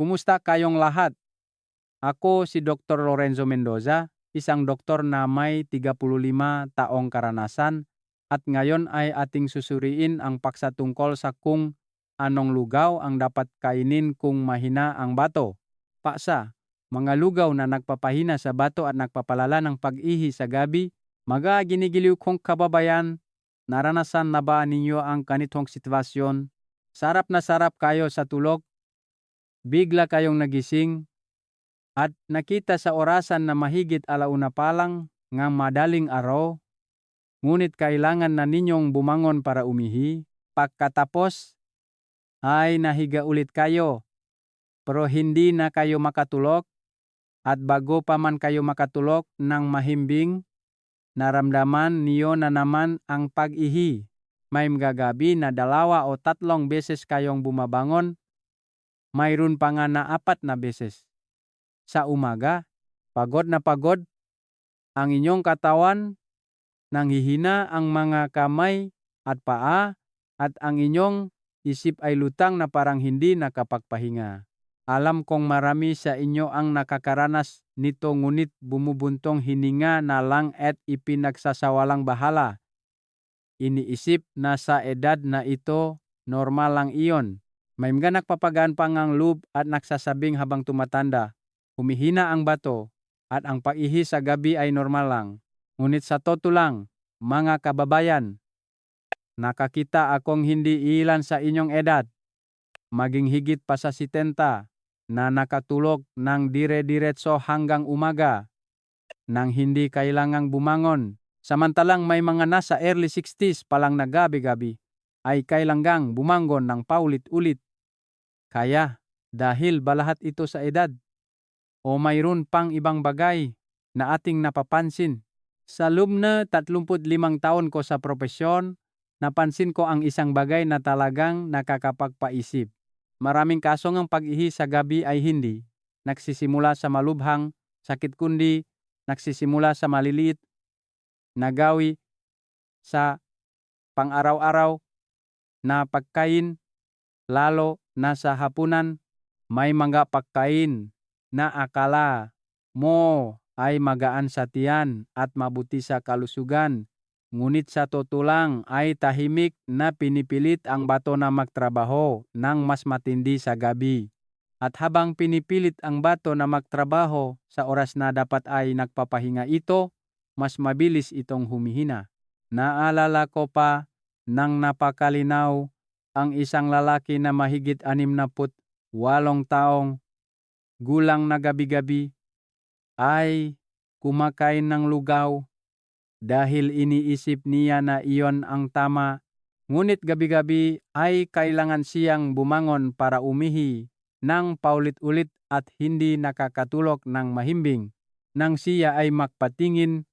Kumusta kayong lahat? Ako si Dr. Lorenzo Mendoza, isang doktor na may 35 taong karanasan at ngayon ay ating susuriin ang paksa tungkol sa kung anong lugaw ang dapat kainin kung mahina ang bato. Paksa, mga lugaw na nagpapahina sa bato at nagpapalala ng pag-ihi sa gabi, mga ginigiliw kong kababayan, naranasan na ba ninyo ang ganitong sitwasyon? Sarap na sarap kayo sa tulog, bigla kayong nagising, at nakita sa orasan na mahigit alauna pa lang ng madaling araw, ngunit kailangan na ninyong bumangon para umihi. Pagkatapos ay nahiga ulit kayo, pero hindi na kayo makatulog, at bago pa man kayo makatulog ng mahimbing, naramdaman niyo na naman ang pag-ihi. May magagabi na 2 o 3 beses kayong bumabangon, mayroon pa nga na 4 na beses. Sa umaga, pagod na pagod ang inyong katawan, nanghihina ang mga kamay at paa, at ang inyong isip ay lutang na parang hindi nakapagpahinga. Alam kong marami sa inyo ang nakakaranas nito, ngunit bumubuntong hininga na lang at ipinagsasawalang bahala. Iniisip na sa edad na ito, normal lang iyon. May mga nagpapagaan pa ngang loob at nagsasabing habang tumatanda, humihina ang bato at ang pag-ihi sa gabi ay normal lang. Ngunit sa totoo lang, mga kababayan, nakakita akong hindi ilan sa inyong edad, maging higit pa sa 70, na nakatulog ng dire-diretso hanggang umaga, nang hindi kailangang bumangon. Samantalang may mga nasa early 60s pa lang na gabi-gabi ay kailangang bumangon ng paulit-ulit. Kaya, dahil ba lahat ito sa edad? O mayroon pang ibang bagay na ating napapansin? Sa loob na 35 taon ko sa propesyon, napansin ko ang isang bagay na talagang nakakapagpaisip. Maraming kaso ng pag-ihi sa gabi ay hindi nagsisimula sa malubhang sakit, kundi nagsisimula sa maliliit na gawi sa pang-araw-araw na pagkain, lalo na sa hapunan. May mga pagkain na akala mo ay magaan sa tiyan at mabuti sa kalusugan, ngunit sa totoo lang ay tahimik na pinipilit ang bato na magtrabaho ng mas matindi sa gabi. At habang pinipilit ang bato na magtrabaho sa oras na dapat ay nagpapahinga ito, mas mabilis itong humihina. Naalala ko pa nang napakalinaw ang isang lalaki na mahigit 68 taong gulang na gabi-gabi ay kumakain ng lugaw dahil iniisip niya na iyon ang tama, ngunit gabi-gabi ay kailangan siyang bumangon para umihi ng paulit-ulit at hindi nakakatulog ng mahimbing. Nang siya ay magpatingin,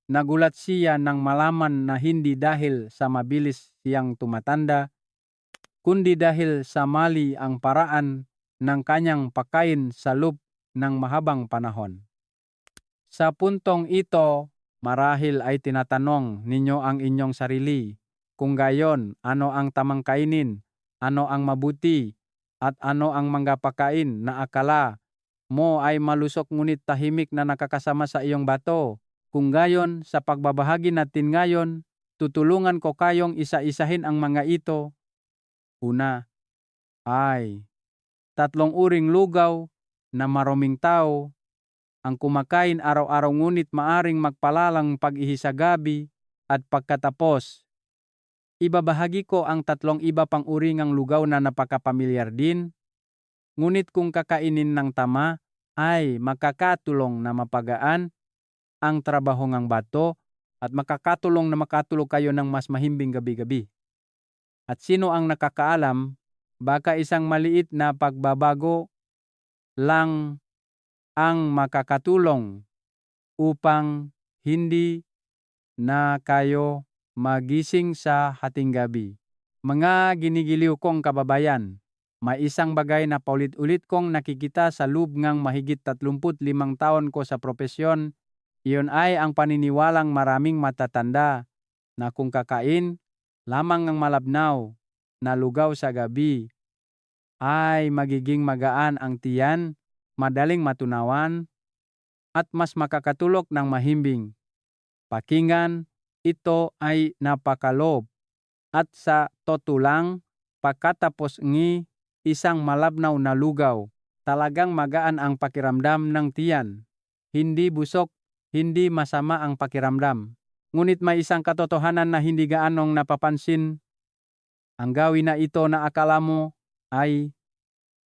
nagulat siya nang malaman na hindi dahil sa mabilis siyang tumatanda, kundi dahil sa mali ang paraan ng kanyang pagkain sa loob ng mahabang panahon. Sa puntong ito, marahil ay tinatanong ninyo ang inyong sarili, kung gayon, ano ang tamang kainin, ano ang mabuti, at ano ang mga pagkain na akala mo ay malusok ngunit tahimik na nakakasama sa iyong bato. Kung gayon, sa pagbabahagi natin ngayon, tutulungan ko kayong isa-isahin ang mga ito. Una ay 3 uring lugaw na maraming tao ang kumakain araw-araw, ngunit maaring magpalalang pag-ihi sa gabi. At pagkatapos, ibabahagi ko ang 3 iba pang uri ng lugaw na napakapamilyar din, ngunit kung kakainin ng tama ay makakatulong na mapagaan ang trabaho ng bato at makakatulong na makatulog kayo ng mas mahimbing gabi-gabi. At sino ang nakakaalam, baka isang maliit na pagbabago lang ang makakatulong upang hindi na kayo magising sa hating gabi. Mga ginigiliw kong kababayan, may isang bagay na paulit-ulit kong nakikita sa loob ng mahigit 35 taon ko sa propesyon. Iyon ay ang paniniwalang maraming matatanda na kung kakain lamang ng malabnaw na lugaw sa gabi ay magiging magaan ang tiyan, madaling matunawan, at mas makakatulog ng mahimbing. Pakinggan, ito ay napakalob. At sa totulang, pagkatapos ng isang malabnaw na lugaw, talagang magaan ang pakiramdam ng tiyan. Hindi busog, hindi masama ang pakiramdam. Ngunit may isang katotohanan na hindi gaanong napapansin. Ang gawin na ito na akala mo ay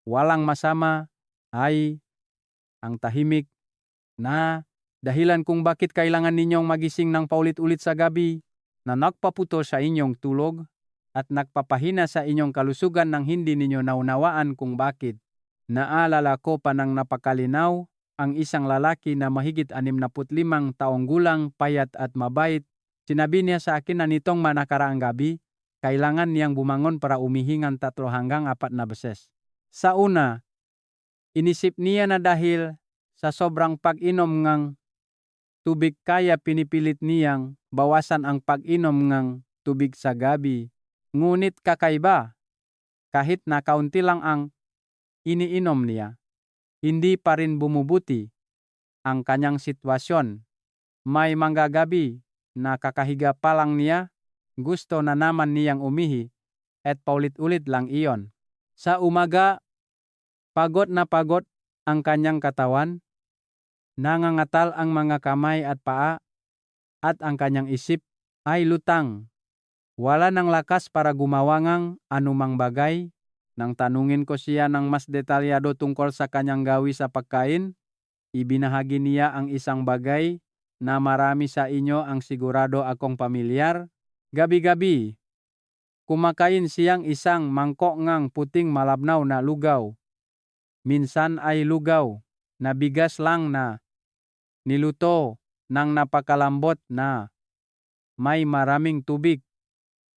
walang masama ay ang tahimik na dahilan kung bakit kailangan ninyong magising ng paulit-ulit sa gabi na nagpaputol sa inyong tulog at nagpapahina sa inyong kalusugan nang hindi ninyo naunawaan kung bakit. Naalala ko pa nang napakalinaw ang isang lalaki na mahigit 65 taong gulang, payat at mabait. Sinabi niya sa akin na nitong manakaraang gabi, kailangan niyang bumangon para umihingan 3 hanggang 4 na beses. Sa una, inisip niya na dahil sa sobrang pag-inom ng tubig kaya pinipilit niyang bawasan ang pag-inom ng tubig sa gabi. Ngunit kakaiba, kahit na kaunti lang ang iniinom niya, hindi pa rin bumubuti ang kanyang sitwasyon. May mga gabi na kakahiga pa lang niya, gusto na naman niyang umihi at paulit-ulit lang iyon. Sa umaga, pagod na pagod ang kanyang katawan, nangangatal ang mga kamay at paa, at ang kanyang isip ay lutang. Wala ng lakas para gumawa ng anumang bagay. Nang tanungin ko siya ng mas detalyado tungkol sa kanyang gawi sa pagkain, ibinahagi niya ang isang bagay na marami sa inyo ang sigurado akong pamilyar. Gabi-gabi, kumakain siyang isang mangkok ng puting malabnaw na lugaw. Minsan ay lugaw na bigas lang na niluto ng napakalambot na may maraming tubig.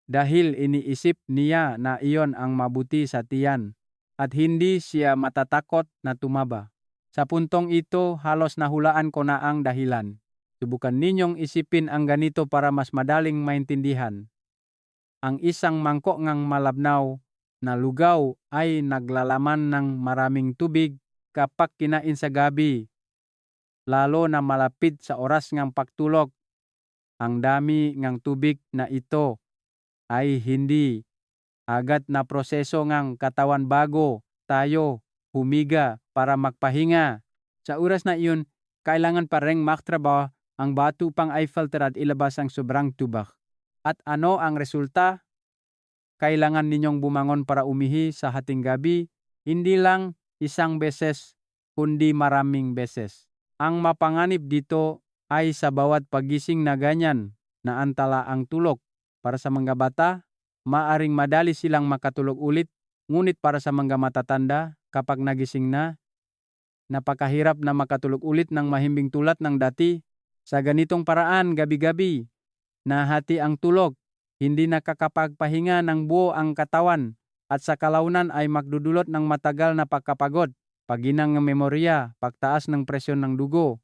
Dahil iniisip niya na iyon ang mabuti sa tiyan at hindi siya matatakot na tumaba. Sa puntong ito, halos nahulaan ko na ang dahilan. Subukan ninyong isipin ang ganito para mas madaling maintindihan. Ang isang mangkok ng malabnaw na lugaw ay naglalaman ng maraming tubig kapag kinain sa gabi, lalo na malapit sa oras ng pagtulog. Ang dami ng tubig na ito ay hindi agad na proseso ng katawan bago tayo humiga para magpahinga. Sa oras na iyon, kailangan pa ring magtrabaho ang batu pang i-filter at ilabas ang sobrang tubak. At ano ang resulta? Kailangan ninyong bumangon para umihi sa hating gabi, hindi lang isang beses, kundi maraming beses. Ang mapanganib dito ay sa bawat pagising na ganyan na antala ang tulog. Para sa mga bata, maaring madali silang makatulog ulit, ngunit para sa mga matatanda, kapag nagising na, napakahirap na makatulog ulit ng mahimbing tulad ng dati. Sa ganitong paraan, gabi-gabi, nahati ang tulog, hindi nakakapagpahinga ng buo ang katawan, at sa kalaunan ay magdudulot ng matagal na pagkapagod, pagginang ng memorya, pagtaas ng presyon ng dugo,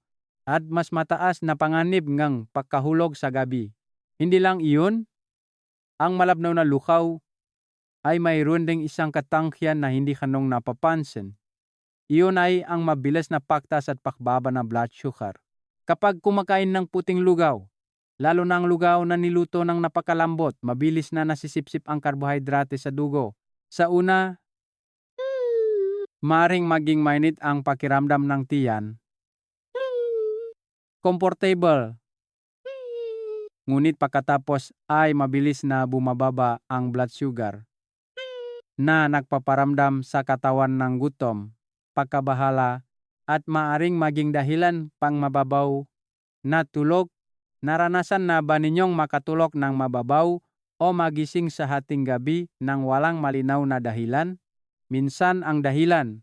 at mas mataas na panganib ng pagkahulog sa gabi. Hindi lang iyon, ang malabnaw na lugaw ay mayroon ding isang katangkihan na hindi kanong napapansin. Iyon ay ang mabilis na pagtaas at pagbaba na blood sugar. Kapag kumakain ng puting lugaw, lalo na ang lugaw na niluto ng napakalambot, mabilis na nasisipsip ang karbohidrate sa dugo. Sa una, maring maging mainit ang pakiramdam ng tiyan. Comfortable. Ngunit pagkatapos ay mabilis na bumababa ang blood sugar na nagpaparamdam sa katawan ng gutom, pagkabahala at maaring maging dahilan pang mababaw na tulog. Naranasan na ba ninyong makatulog ng mababaw o magising sa hating gabi nang walang malinaw na dahilan? Minsan ang dahilan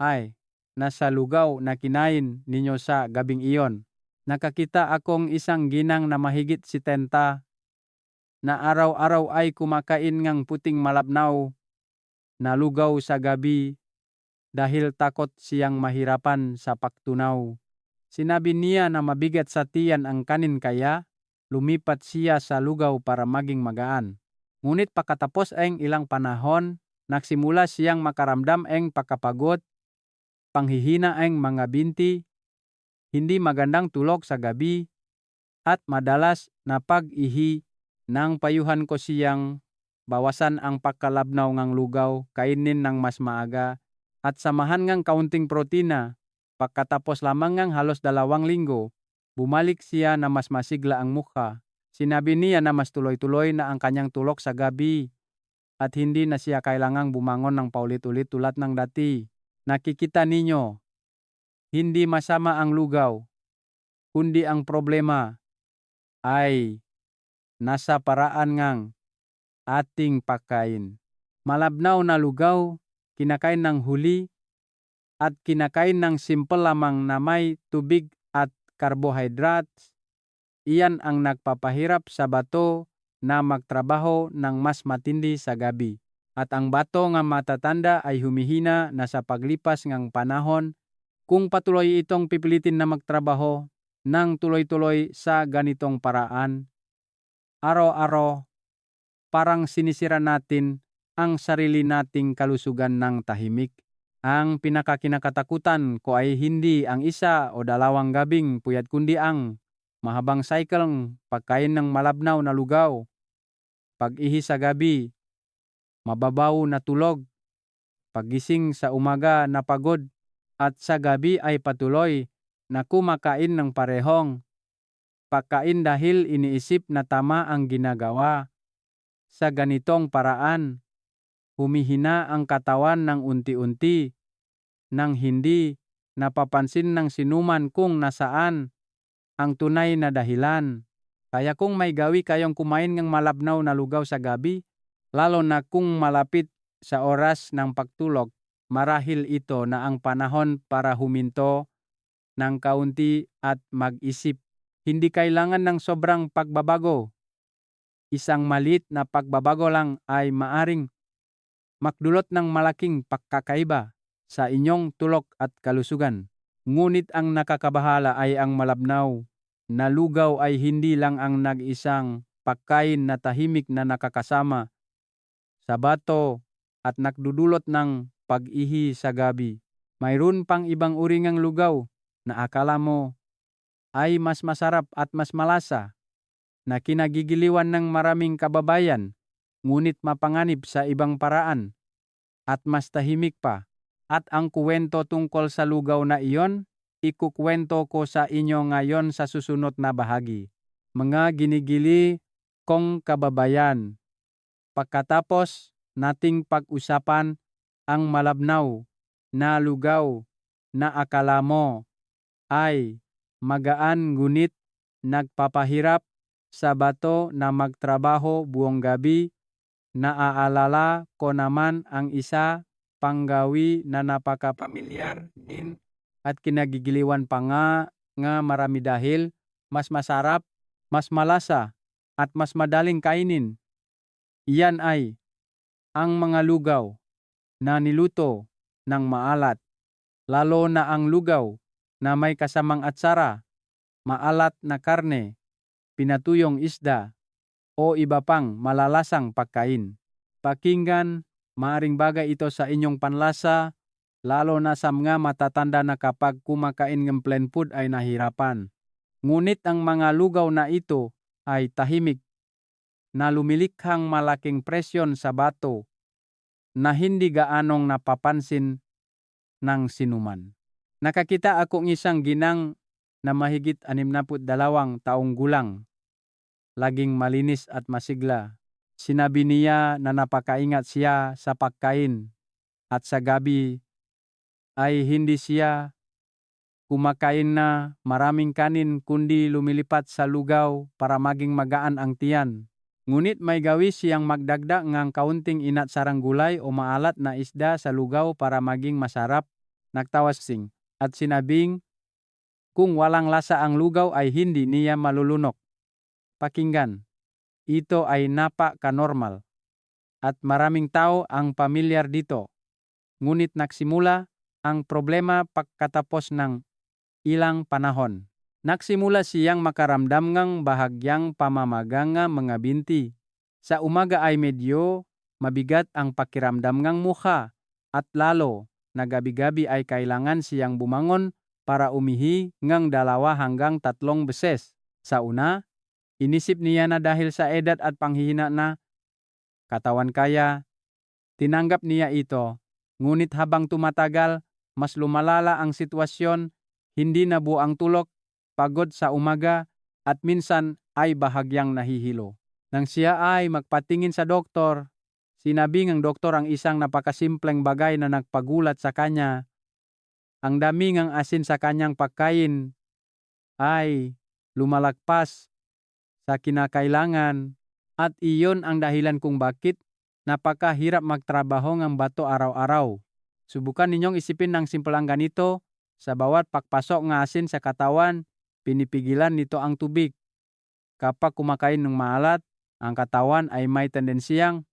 ay nasa lugaw na kinain ninyo sa gabing iyon. Nakakita akong isang ginang na mahigit 70 na araw-araw ay kumakain ng puting malabnaw na lugaw sa gabi dahil takot siyang mahirapan sa pagtunaw. Sinabi niya na mabigat sa tiyan ang kanin kaya lumipat siya sa lugaw para maging magaan. Ngunit pagkatapos ay ilang panahon, Nagsimula siyang makaramdam ang pagkapagod, panghihina ang mga binti, hindi magandang tulog sa gabi, at madalas na pag-ihi. Nang payuhan ko siyang bawasan ang pagkalabnaw ngang lugaw, kainin ng mas maaga, at samahan ngang kaunting protina. Pagkatapos lamang ngang halos 2 linggo, bumalik siya na mas masigla ang mukha. Sinabi niya na mas tuloy-tuloy na ang kanyang tulog sa gabi at hindi na siya kailangang bumangon ng paulit-ulit tulad ng dati. Nakikita ninyo, hindi masama ang lugaw, kundi ang problema ay nasa paraan ngang ating pagkain. Malabnaw na lugaw, kinakain ng huli, at kinakain ng simple lamang na may tubig at carbohydrates. Iyan ang nagpapahirap sa bato na magtrabaho ng mas matindi sa gabi. At ang bato nga matatanda ay humihina na sa paglipas ng panahon kung patuloy itong pipilitin na magtrabaho ng tuloy-tuloy sa ganitong paraan. Araw-araw, parang sinisira natin ang sarili nating kalusugan ng tahimik. Ang pinakakinakatakutan ko ay hindi ang 1 o 2 gabing puyat kundi ang mahabang cycle pagkain ng malabnaw na lugaw, pag-ihi sa gabi, mababaw na tulog, paggising sa umaga na pagod, at sa gabi ay patuloy na kumakain ng parehong pagkain dahil iniisip na tama ang ginagawa. Sa ganitong paraan, humihina ang katawan ng unti-unti nang hindi napapansin ng sinuman kung nasaan ang tunay na dahilan. Kaya kung may gawi kayong kumain ng malabnaw na lugaw sa gabi, lalo na kung malapit sa oras ng pagtulog, marahil ito na ang panahon para huminto ng kaunti at mag-isip. Hindi kailangan ng sobrang pagbabago. Isang maliit na pagbabago lang ay maaring magdulot ng malaking pagkakaiba sa inyong tulog at kalusugan. Ngunit ang nakakabahala ay ang malabnaw na lugaw ay hindi lang ang nag-isang pagkain na tahimik na nakakasama sa bato at nagdudulot ng pag-ihi sa gabi. Mayroon pang ibang uri ng lugaw na akala mo ay mas masarap at mas malasa, na kinagigiliwan ng maraming kababayan, ngunit mapanganib sa ibang paraan at mas tahimik pa. At ang kuwento tungkol sa lugaw na iyon, ikukwento ko sa inyo ngayon sa susunod na bahagi. Mga ginigili kong kababayan, pagkatapos nating pag-usapan ang malabnaw na lugaw na akala mo ay magaan ngunit nagpapahirap sa bato na magtrabaho buong gabi, naaalala ko naman ang isa pang gawi na napaka-pamilyar din at kinagigiliwan pa nga marami dahil mas masarap, mas malasa, at mas madaling kainin. Iyan ay ang mga lugaw na niluto ng maalat, lalo na ang lugaw na may kasamang atsara, maalat na karne, pinatuyong isda, o iba pang malalasang pagkain. Pakinggan, maaring bagay ito sa inyong panlasa, lalo na sa mga matatanda na kapag kumakain ng plain food ay nahirapan. Ngunit ang mga lugaw na ito ay tahimik na lumilikhang malaking presyon sa bato na hindi gaanong napapansin ng sinuman. Nakakita akong isang ginang na mahigit 62 taong gulang, laging malinis at masigla. Sinabi niya na napakaingat siya sa pagkain at sa gabi ay hindi siya kumakain na maraming kanin kundi lumilipat sa lugaw para maging magaan ang tiyan. Ngunit may gawi siyang magdagdag ng kaunting inatsarang gulay o maalat na isda sa lugaw para maging masarap. Nagtawa sing at sinabing kung walang lasa ang lugaw ay hindi niya malulunok. Pakinggan, ito ay napaka-normal at maraming tao ang pamilyar dito. Ngunit nagsimula ang problema pagkatapos ng ilang panahon. Nagsimula siyang makaramdam ng bahagyang pamamaga nga mga binti. Sa umaga ay medyo mabigat ang pakiramdam ngang mukha at lalo na gabi-gabi ay kailangan siyang bumangon para umihi ngang 2 hanggang 3 beses. Sa una, inisip niya na dahil sa edad at panghihina na katawan kaya tinanggap niya ito. Ngunit habang tumatagal, mas lumalala ang sitwasyon, hindi na buang tulog, pagod sa umaga, at minsan ay bahagyang nahihilo. Nang siya ay magpatingin sa doktor, sinabi ng doktor ang isang napakasimpleng bagay na nagpagulat sa kanya. Ang dami ng asin sa kanyang pagkain ay lumalagpas sa kinakailangan at iyon ang dahilan kung bakit napakahirap magtrabaho ng bato araw-araw. Subukan ninyong isipin ng simpleng ganito, sa bawat pagpasok ng asin sa katawan, pinipigilan nito ang tubig. Kapag kumakain ng maalat, ang katawan ay may tendensiyang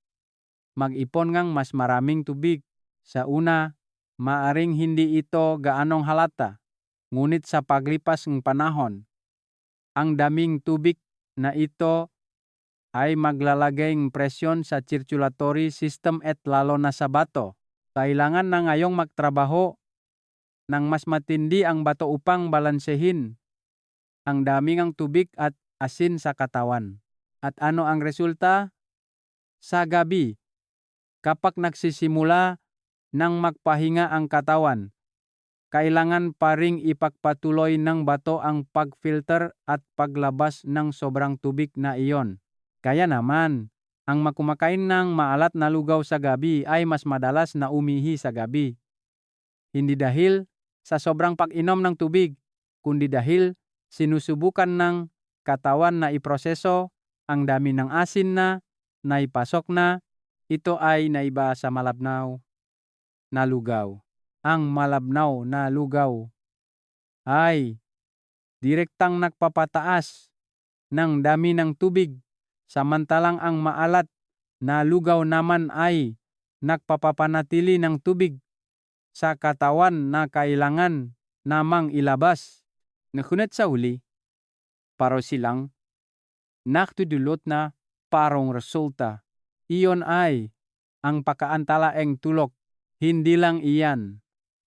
mag-ipon ng mas maraming tubig. Sa una, maaring hindi ito gaanong halata, ngunit sa paglipas ng panahon, ang daming tubig na ito ay maglalagay ng presyon sa circulatory system at lalo na sa bato. Kailangan na ngayong magtrabaho ng mas matindi ang bato upang balansehin ang dami ng tubig at asin sa katawan. At ano ang resulta? Sa gabi, kapag nagsisimula ng magpahinga ang katawan, kailangan pa ring ipagpatuloy ng bato ang pag-filter at paglabas ng sobrang tubig na iyon. Kaya naman, ang kumakain ng maalat na lugaw sa gabi ay mas madalas na umihi sa gabi. Hindi dahil sa sobrang pag-inom ng tubig, kundi dahil sinusubukan ng katawan na iproseso ang dami ng asin na naipasok na ito ay naiba sa malabnaw na lugaw. Ang malabnaw na lugaw ay direktang nagpapataas ng dami ng tubig, samantalang ang maalat na lugaw naman ay nagpapapanatili ng tubig sa katawan na kailangan namang ilabas. Ngunit sa huli, paro silang nakdudulot na parong resulta. Iyon ay ang pagkaantalaeng tulok. Hindi lang iyan.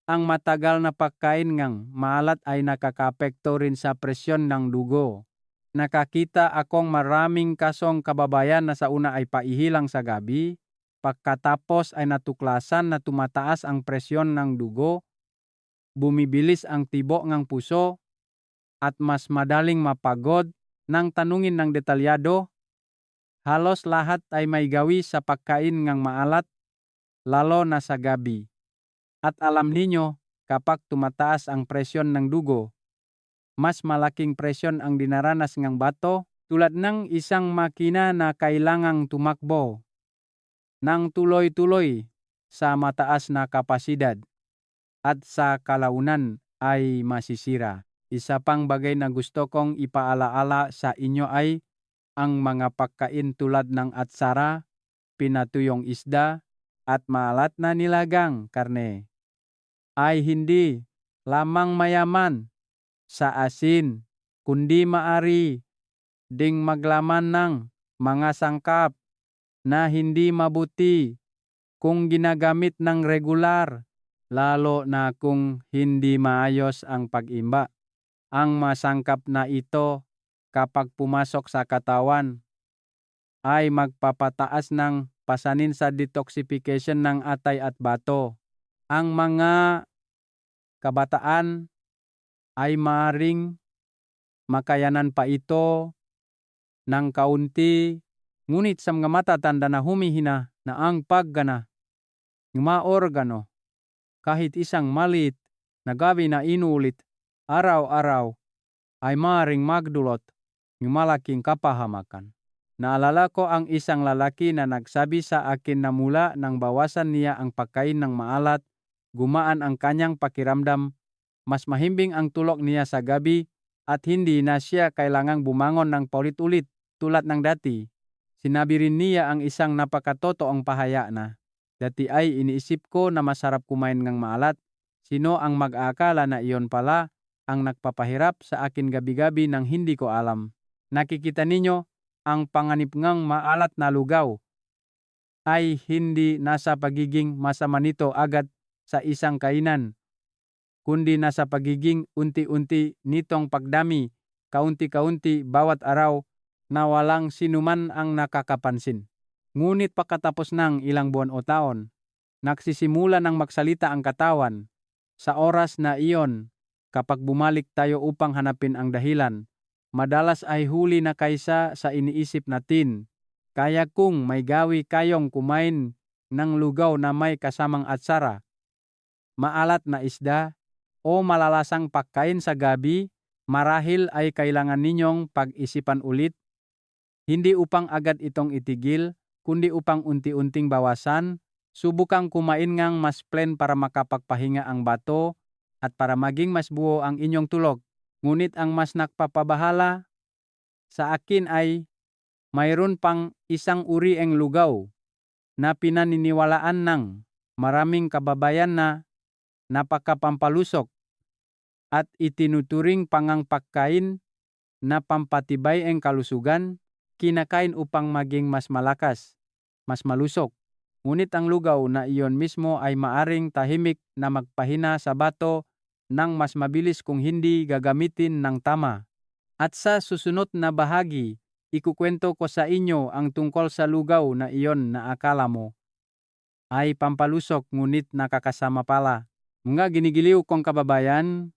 Ang matagal na pagkain ng maalat ay nakakapekto rin sa presyon ng dugo. Nakakita akong maraming kasong kababayan na sa una ay paihilang sa gabi, pagkatapos ay natuklasan na tumataas ang presyon ng dugo, bumibilis ang tibok ng puso, at mas madaling mapagod. Nang tanungin ng detalyado, halos lahat ay may gawi sa pagkain ng maalat, lalo na sa gabi. At alam ninyo, kapag tumataas ang presyon ng dugo, mas malaking presyon ang dinaranas ng bato tulad ng isang makina na kailangang tumakbo ng tuloy-tuloy sa mataas na kapasidad at sa kalaunan ay masisira. Isa pang bagay na gusto kong ipaalaala sa inyo ay ang mga pagkain tulad ng atsara, pinatuyong isda, at maalat na nilagang karne ay hindi lamang mayaman sa asin, kundi maari ding maglaman ng mga sangkap na hindi mabuti kung ginagamit ng regular, lalo na kung hindi maayos ang pag-imba. Ang masangkap na ito kapag pumasok sa katawan ay magpapataas ng pasanin sa detoxification ng atay at bato. Ang mga kabataan ay maaaring makayanan pa ito ng kaunti, ngunit sa mga matatanda na humihina na ang paggana ng mga organo, kahit isang maliit na gabi na inuulit araw-araw ay maaaring magdulot ng malaking kapahamakan. Naalala ko ang isang lalaki na nagsabi sa akin na mula nang bawasan niya ang pagkain ng maalat, gumaan ang kanyang pakiramdam, mas mahimbing ang tulog niya sa gabi at hindi na siya kailangang bumangon ng paulit-ulit tulad ng dati. Sinabi rin niya ang isang napakatotoong pahaya na, dati ay iniisip ko na masarap kumain ng maalat. Sino ang mag-aakala na iyon pala ang nagpapahirap sa akin gabi-gabi nang hindi ko alam. Nakikita ninyo ang panganib ngang maalat na lugaw ay hindi nasa pagiging masama nito agad sa isang kainan, kundi nasa pagiging unti-unti nitong pagdami, kaunti-kaunti bawat araw na walang sinuman ang nakakapansin. Ngunit pagkatapos ng ilang buwan o taon, nagsisimula ng magsalita ang katawan. Sa oras na iyon, kapag bumalik tayo upang hanapin ang dahilan, madalas ay huli na kaysa sa iniisip natin. Kaya kung may gawi kayong kumain ng lugaw na may kasamang atsara, maalat na isda, o malalasang pagkain sa gabi, marahil ay kailangan ninyong pag-isipan ulit, hindi upang agad itong itigil, kundi upang unti-unting bawasan. Subukang kumain ngang mas plain para makapagpahinga ang bato at para maging mas buo ang inyong tulog. Ngunit ang mas nagpapabahala sa akin ay mayroon pang isang uri ng lugaw na pinaniniwalaan ng maraming kababayan na napakapampalusok at itinuturing pangang pagkain na pampatibay ang kalusugan, kinakain upang maging mas malakas, mas malusog. Ngunit ang lugaw na iyon mismo ay maaring tahimik na magpahina sa bato ng mas mabilis kung hindi gagamitin ng tama. At sa susunod na bahagi, ikukwento ko sa inyo ang tungkol sa lugaw na iyon na akala mo ay pampalusok ngunit nakakasama pala. Mga ginigiliw kong kababayan,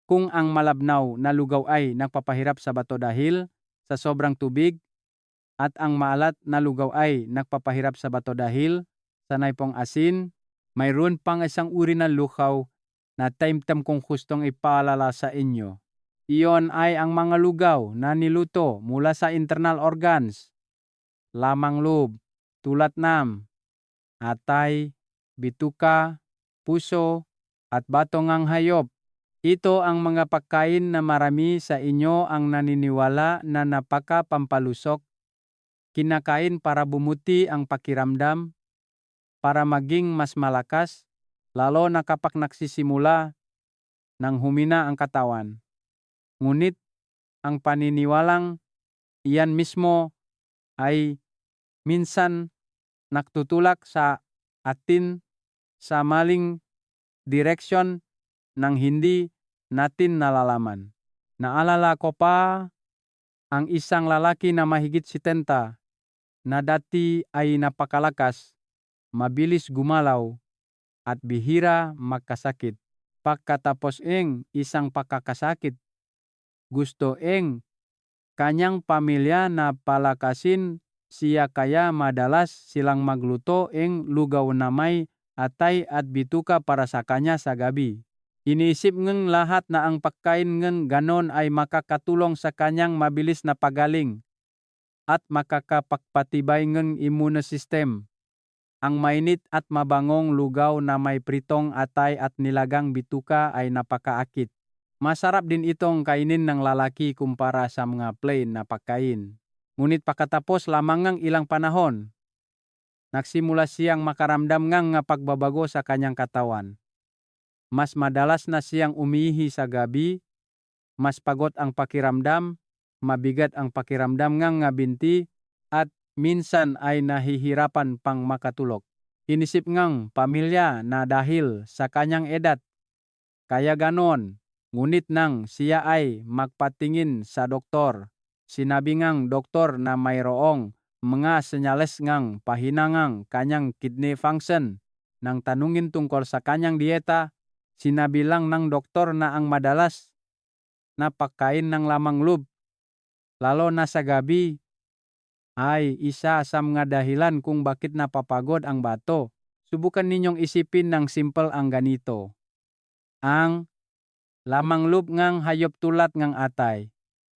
kung ang malabnaw na lugaw ay nagpapahirap sa bato dahil sa sobrang tubig, at ang maalat na lugaw ay nagpapahirap sa bato dahil sa naipong asin, mayroon pang isang uri ng lugaw na taimtim kong gustong ipaalala sa inyo. Iyon ay ang mga lugaw na niluto mula sa internal organs, lamang loob, tulad ng atay, bituka, puso, at bato ng hayop. Ito ang mga pagkain na marami sa inyo ang naniniwala na napaka-pampalusok. Kinakain para bumuti ang pakiramdam, para maging mas malakas, lalo na kapag nagsisimula ng humina ang katawan. Ngunit ang paniniwalang iyan mismo ay minsan nagtutulak sa atin sa maling direksyon nang hindi natin nalalaman. Naalala ko pa ang isang lalaki na mahigit 70 na dati ay napakalakas, mabilis gumalaw, at bihira magkasakit. Pagkatapos isang pagkakasakit, gusto kanyang pamilya na palakasin siya kaya madalas silang magluto lugaw na may atay at bituka para sa kanya sa gabi. Iniisip ng lahat na ang pagkain ng ganon ay makakatulong sa kanyang mabilis na pagaling at makakapagpatibay ng immune system. Ang mainit at mabangong lugaw na may pritong atay at nilagang bituka ay napakaakit. Masarap din itong kainin ng lalaki kumpara sa mga plain na pagkain. Ngunit pagkatapos lamang ng ilang panahon, nagsimula siyang makaramdam ng pagbabago sa kanyang katawan. Mas madalas na siyang umihi sa gabi, mas pagod ang pakiramdam, mabigat ang pakiramdam ng binti, at minsan ay nahihirapan pang makatulog. Inisip ng pamilya na dahil sa kanyang edad, kaya ganon. Ngunit nang siya ay magpatingin sa doktor, sinabi ngang doktor na mayroong mga senyales ngang pahina ngang kanyang kidney function. Nang tanungin tungkol sa kanyang dieta, sinabi lang ng doktor na ang madalas na pagkain ng lamang loob, lalo na sa gabi, ay isa sa mga dahilan kung bakit napapagod ang bato. Subukan ninyong isipin ng simple ang ganito. Ang lamang loob ngang hayop tulad ngang atay,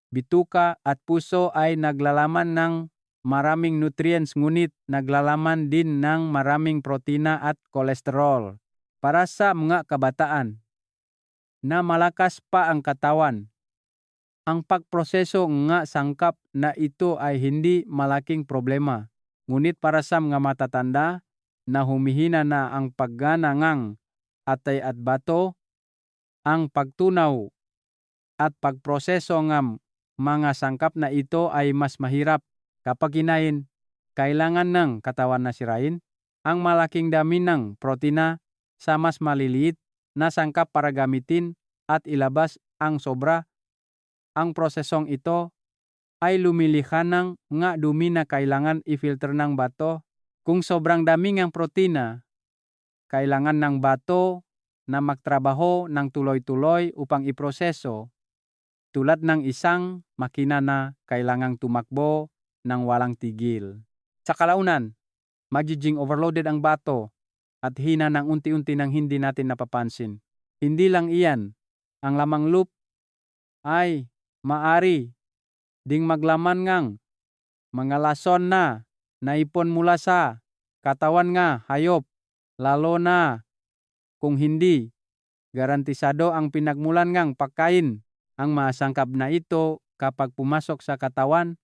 bituka at puso ay naglalaman ng maraming nutrients ngunit naglalaman din ng maraming protina at kolesterol. Para sa mga kabataan na malakas pa ang katawan, ang pagproseso nga sangkap na ito ay hindi malaking problema. Ngunit para sa mga matatanda na humihina na ang paggana ngang atay at bato, ang pagtunaw at pagproseso ng mga sangkap na ito ay mas mahirap kapag kinain. kailangan ng katawan na sirain ang malaking dami ng protina sa mas maliliit na sangkap para gamitin at ilabas ang sobra. Ang prosesong ito ay lumilikha ng nga dumi na kailangan i-filter ng bato. Kung sobrang dami ng protina, kailangan ng bato na magtrabaho ng tuloy-tuloy upang iproseso, tulad ng isang makina na kailangang tumakbo ng walang tigil. Sa kalaunan, magiging overloaded ang bato at hina ng unti-unti nang hindi natin napapansin. Hindi lang iyan, ang lamang loop ay maari ding maglaman ngang mga lason na naipon mula sa katawan nga hayop, lalo na kung hindi garantisado ang pinagmulan ngang pagkain. Ang masangkap na ito kapag pumasok sa katawan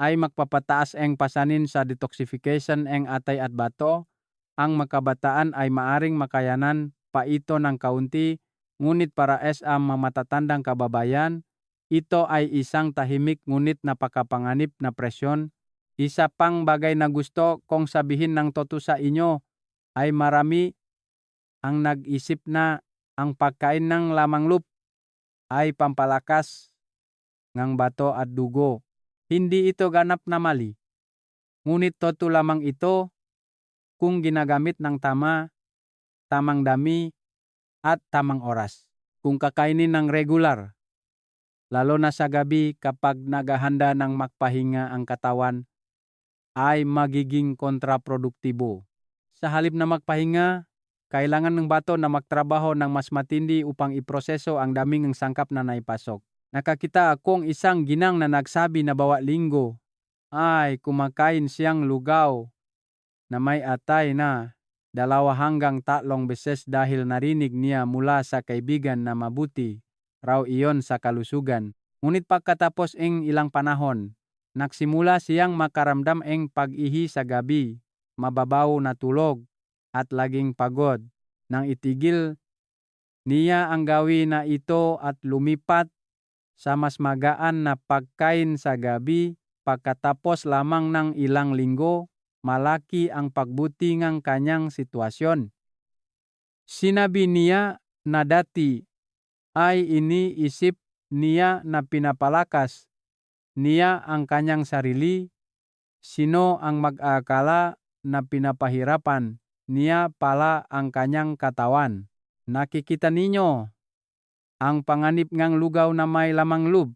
ay magpapataas ang pasanin sa detoxification ng atay at bato. Ang makabataan ay maaring makayanan pa ito ng kaunti, ngunit para sa matatandang kababayan, ito ay isang tahimik ngunit napakapanganib na presyon. Isa pang bagay na gusto kong sabihin ng totoo sa inyo ay marami ang nag-isip na ang pagkain ng lamang loop ay pampalakas ng bato at dugo. Hindi ito ganap na mali. Ngunit totoo lamang ito kung ginagamit ng tamang dami at tamang oras. Kung kakainin ng regular, lalo na sa gabi kapag naghahanda ng magpahinga ang katawan, ay magiging kontraproduktibo. Sa halip na magpahinga, kailangan ng bato na magtrabaho ng mas matindi upang iproseso ang daming ng sangkap na naipasok. Nakakita akong isang ginang na nagsabi na bawat linggo ay kumakain siyang lugaw na may atay na 2 hanggang 3 beses dahil narinig niya mula sa kaibigan na mabuti raw iyon sa kalusugan. Ngunit pagkatapos ng ilang panahon, nagsimula siyang makaramdam ng pag-ihi sa gabi, mababaw na tulog, at laging pagod. Nang itigil niya ang gawin na ito at lumipat sa mas magaan na pagkain sa gabi, pagkatapos lamang ng ilang linggo, malaki ang pagbuti ng kanyang sitwasyon. Sinabi niya na dati ay iniisip niya na pinapalakas niya ang kanyang sarili. Sino ang mag-aakala na pinapahirapan niya pala ang kanyang katawan? Nakikita ninyo, ang panganib ngang lugaw na may lamang loob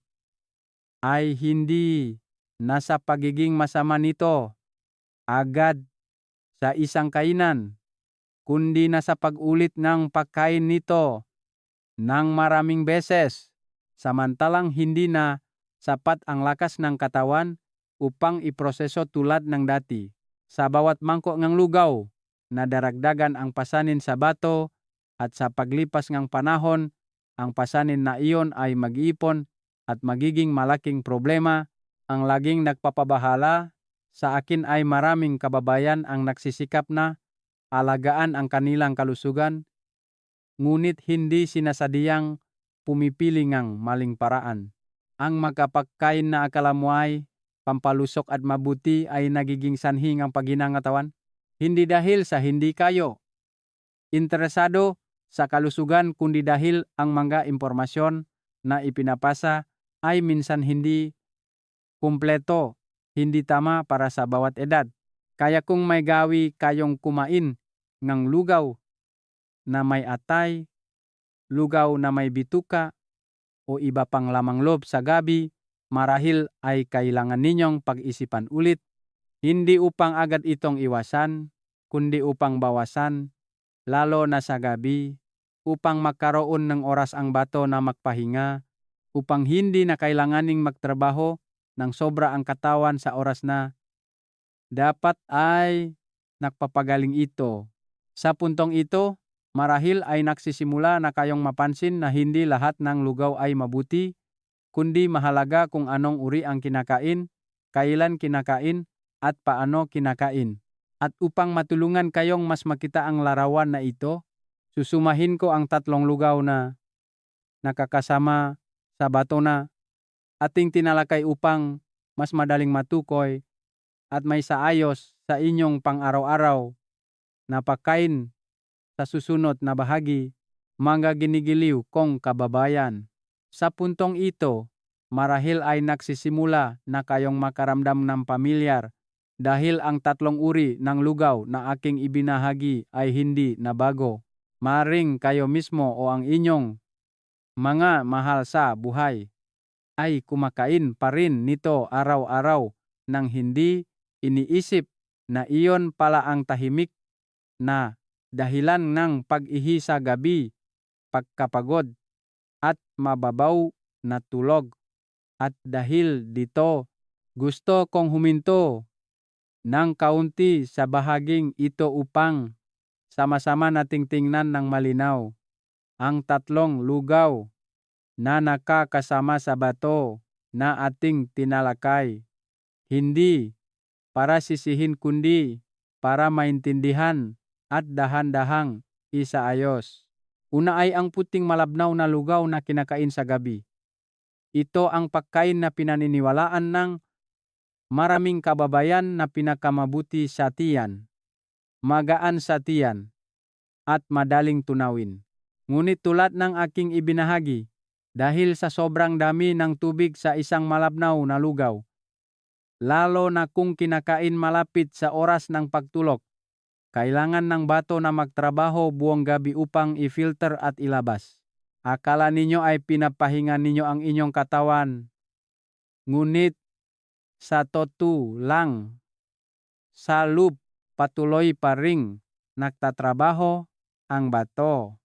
ay hindi nasa pagiging masama nito agad sa isang kainan, kundi nasa pag-ulit ng pagkain nito ng maraming beses, samantalang hindi na sapat ang lakas ng katawan upang iproseso tulad ng dati. Sa bawat mangkok ng lugaw, nadaragdagan ang pasanin sa bato at sa paglipas ng panahon, ang pasanin na iyon ay mag-iipon at magiging malaking problema. Ang laging nagpapabahala sa akin ay maraming kababayan ang nagsisikap na alagaan ang kanilang kalusugan, ngunit hindi sinasadyang pumipili ng maling paraan. Ang magkapagkain na akala mo ay pampalusok at mabuti ay nagiging sanhi ng paginangatawan. Hindi dahil sa hindi kayo interesado sa kalusugan, kundi dahil ang mga impormasyon na ipinapasa ay minsan hindi kumpleto, hindi tama para sa bawat edad. Kaya kung may gawi kayong kumain ng lugaw na may atay, lugaw na may bituka, o iba pang lamang loob sa gabi, marahil ay kailangan ninyong pag-isipan ulit, hindi upang agad itong iwasan, kundi upang bawasan, lalo na sa gabi, upang magkaroon ng oras ang bato na magpahinga, upang hindi na kailanganing magtrabaho ng sobra ang katawan sa oras na dapat ay nagpapagaling ito. Sa puntong ito, marahil ay nagsisimula na kayong mapansin na hindi lahat ng lugaw ay mabuti, kundi mahalaga kung anong uri ang kinakain, kailan kinakain, at paano kinakain. At upang matulungan kayong mas makita ang larawan na ito, susumahin ko ang 3 lugaw na nakakasama sa bato na ating tinalakay upang mas madaling matukoy at may saayos sa inyong pang-araw-araw na pagkain sa susunod na bahagi, mga ginigiliw kong kababayan. Sa puntong ito, marahil ay nagsisimula na kayong makaramdam ng pamilyar dahil ang tatlong uri ng lugaw na aking ibinahagi ay hindi na bago. Maring kayo mismo o ang inyong mga mahal sa buhay ay kumakain pa rin nito araw-araw nang hindi iniisip na iyon pala ang tahimik na dahilan ng pag-ihi sa gabi, pagkapagod, at mababaw na tulog. At dahil dito, gusto kong huminto ng kaunti sa bahaging ito upang sama-sama nating tingnan ng malinaw ang tatlong lugaw na nakakasama sa bato na ating tinalakay. Hindi para sisihin kundi para maintindihan at dahan-dahang isaayos. Una ay ang puting malabnaw na lugaw na kinakain sa gabi. Ito ang pagkain na pinaniniwalaan ng maraming kababayan na pinakamabuti sa tiyan, magaan sa tiyan, at madaling tunawin. Ngunit tulad ng aking ibinahagi, dahil sa sobrang dami ng tubig sa isang malabnaw na lugaw, lalo na kung kinakain malapit sa oras ng pagtulog, kailangan ng bato na magtrabaho buong gabi upang i-filter at ilabas. Akala ninyo ay pinapahinga ninyo ang inyong katawan. Ngunit sa totoo lang, sa loob patuloy pa ring nagtatrabaho ang bato.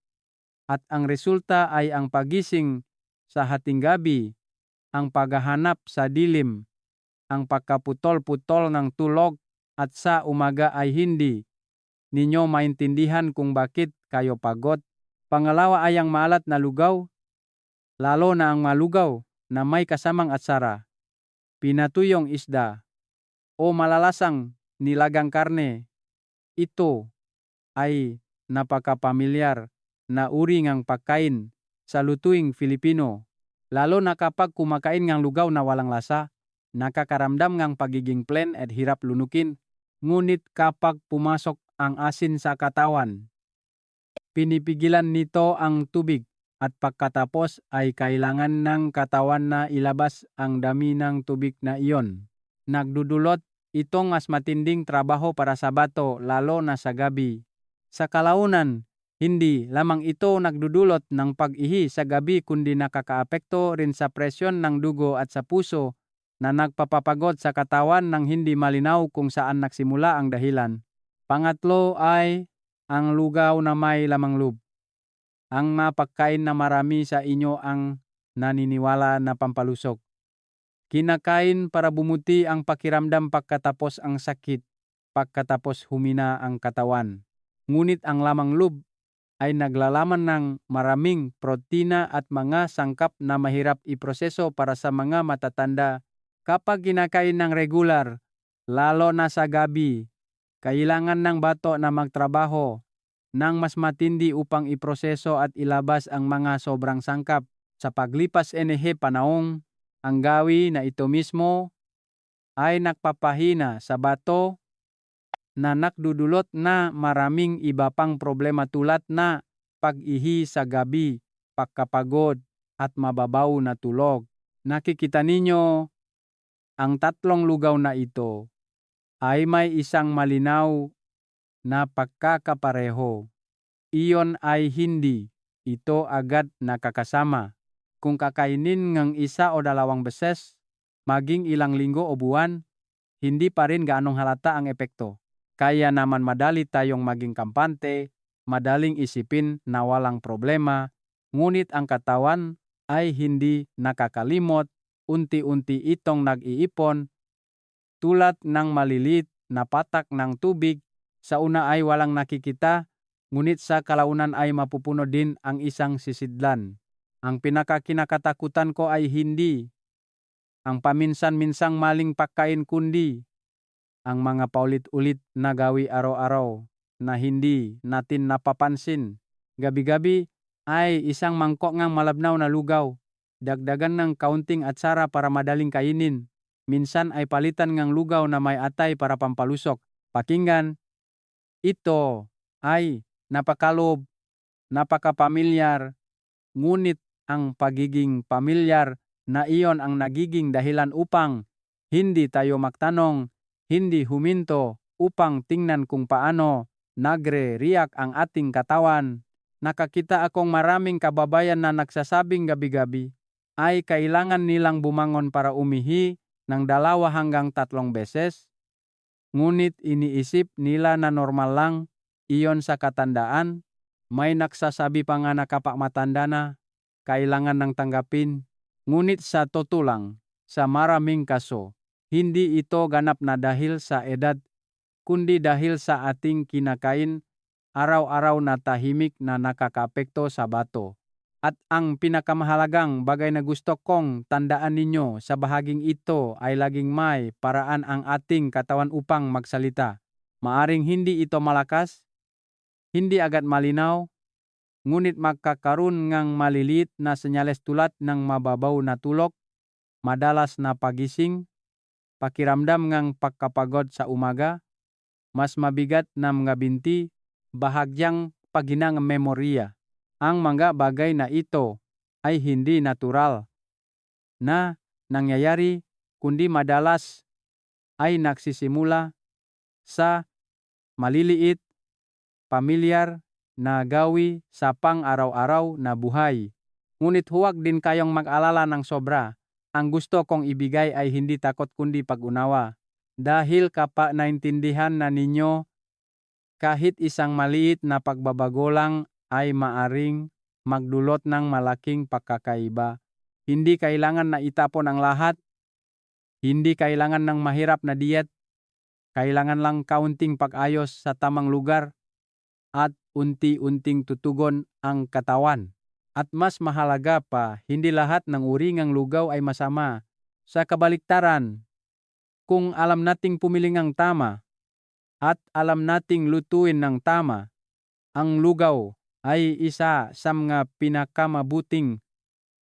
At ang resulta ay ang pagising sa hating gabi, ang paghahanap sa dilim, ang pagkaputol-putol ng tulog, at sa umaga ay hindi ninyo maintindihan kung bakit kayo pagod. Pangalawa ay ang maalat na lugaw, lalo na ang malugaw na may kasamang atsara, pinatuyong isda, o malalasang nilagang karne. Ito ay napakapamilyar na uri ng pagkain sa lutuing Filipino, lalo na kapag kumakain ng lugaw na walang lasa, nakakaramdam ng pagiging plain at hirap lunukin. Ngunit kapag pumasok ang asin sa katawan, pinipigilan nito ang tubig at pagkatapos ay kailangan ng katawan na ilabas ang dami ng tubig na iyon. Nagdudulot itong mas matinding trabaho para sa bato lalo na sa gabi. Sa kalaunan, hindi lamang ito nagdudulot ng pag-ihi sa gabi kundi nakakaapekto rin sa presyon ng dugo at sa puso na nagpapapagod sa katawan ng hindi malinaw kung saan nagsimula ang dahilan. Pangatlo ay ang lugaw na may lamang loob. Ang mapagkain na marami sa inyo ang naniniwala na pampalusok. Kinakain para bumuti ang pakiramdam pagkatapos ang sakit, pagkatapos humina ang katawan. Ngunit ang lamang loob ay naglalaman ng maraming protina at mga sangkap na mahirap iproseso para sa mga matatanda. Kapag kinakain ng regular, lalo na sa gabi, kailangan ng bato na magtrabaho ng mas matindi upang iproseso at ilabas ang mga sobrang sangkap. Sa paglipas panahon, ang gawi na ito mismo ay nagpapahina sa bato na nakdudulot na maraming iba pang problema tulad na pag-ihi sa gabi, pagkapagod, at mababaw na tulog. Nakikita ninyo, ang tatlong lugaw na ito ay may isang malinaw na pagkakapareho. Iyon ay hindi ito agad nakakasama. Kung kakainin ng isa o dalawang beses, maging ilang linggo o buwan, hindi pa rin gaanong halata ang epekto. Kaya naman madali tayong maging kampante, madaling isipin na walang problema, ngunit ang katawan ay hindi nakakalimot, unti-unti itong nag-iipon, tulad ng maliliit na patak ng tubig. Sa una ay walang nakikita, ngunit sa kalaunan ay mapupuno din ang isang sisidlan. Ang pinakakinakatakutan ko ay hindi ang paminsan-minsang maling pagkain kundi ang mga paulit-ulit na gawi araw-araw na hindi natin napapansin. Gabi-gabi ay isang mangkok ng malabnaw na lugaw, dagdagan ng kaunting atsara para madaling kainin, minsan ay palitan ngang lugaw na may atay para pampalusok. Pakinggan, ito ay napakalob, napakapamilyar, ngunit ang pagiging pamilyar na iyon ang nagiging dahilan upang hindi tayo magtanong, hindi huminto upang tingnan kung paano nagre-react ang ating katawan. Nakakita akong maraming kababayan na nagsasabing gabi-gabi ay kailangan nilang bumangon para umihi ng 2 hanggang 3 beses. Ngunit iniisip nila na normal lang iyon sa katandaan. May nagsasabi pa nga na kapag matanda na, kailangan ng tanggapin. Ngunit sa totoo lang, sa maraming kaso, hindi ito ganap na dahil sa edad, kundi dahil sa ating kinakain araw-araw na tahimik na nakakaapekto sa bato. At ang pinakamahalagang bagay na gusto kong tandaan ninyo sa bahaging ito ay laging may paraan ang ating katawan upang magsalita. Maaring hindi ito malakas, hindi agad malinaw, ngunit magkakaroon ngang maliliit na senyales tulad ng mababaw na tulog, madalas na pagising, pakiramdam ngang pagkapagod sa umaga, mas mabigat na mga binti, bahagyang paginang memorya. Ang mga bagay na ito ay hindi natural na nangyayari, kundi madalas ay nagsisimula sa maliliit, pamilyar na gawi sa pang-araw-araw na buhay. Ngunit huwag din kayong mag-alala ng sobra. Ang gusto kong ibigay ay hindi takot kundi pag-unawa. Dahil kapag naintindihan na ninyo, kahit isang maliit na pagbabago lang ay maaring magdulot ng malaking pagkakaiba. Hindi kailangan na itapon ang lahat. Hindi kailangan ng mahirap na diet. Kailangan lang kaunting pag-ayos sa tamang lugar at unti-unting tutugon ang katawan. At mas mahalaga pa, hindi lahat ng uri ng lugaw ay masama. Sa kabaliktaran, kung alam nating pumiling ang tama at alam nating lutuin ng tama, ang lugaw ay isa sa mga pinakamabuting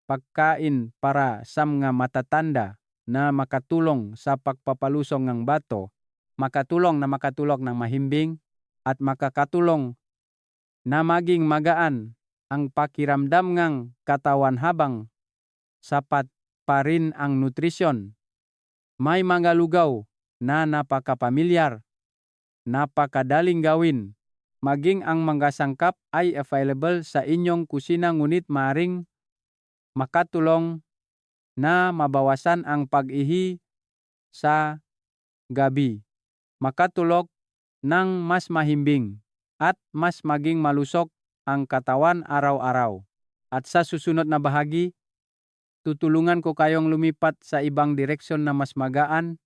pagkain para sa mga matatanda na makatulong sa pagpapalusong ng bato, makatulong ng mahimbing, at makakatulong na maging magaan ang pakiramdam ng katawan habang sapat pa rin ang nutrisyon. May mga lugaw na napakapamilyar, napakadaling gawin, maging ang mga sangkap ay available sa inyong kusina ngunit maaring makatulong na mabawasan ang pag-ihi sa gabi, makatulog ng mas mahimbing, at mas maging malusog ang katawan araw-araw. At sa susunod na bahagi, tutulungan ko kayong lumipat sa ibang direksyon na mas magaan,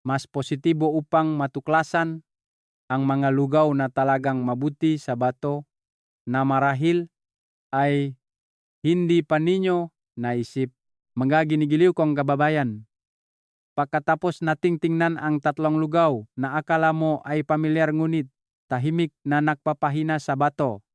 mas positibo upang matuklasan ang mga lugaw na talagang mabuti sa bato na marahil ay hindi pa ninyo naisip. Mga ginigiliw kong kababayan, pagkatapos nating tingnan ang 3 lugaw na akala mo ay pamilyar ngunit tahimik na nagpapahina sa bato,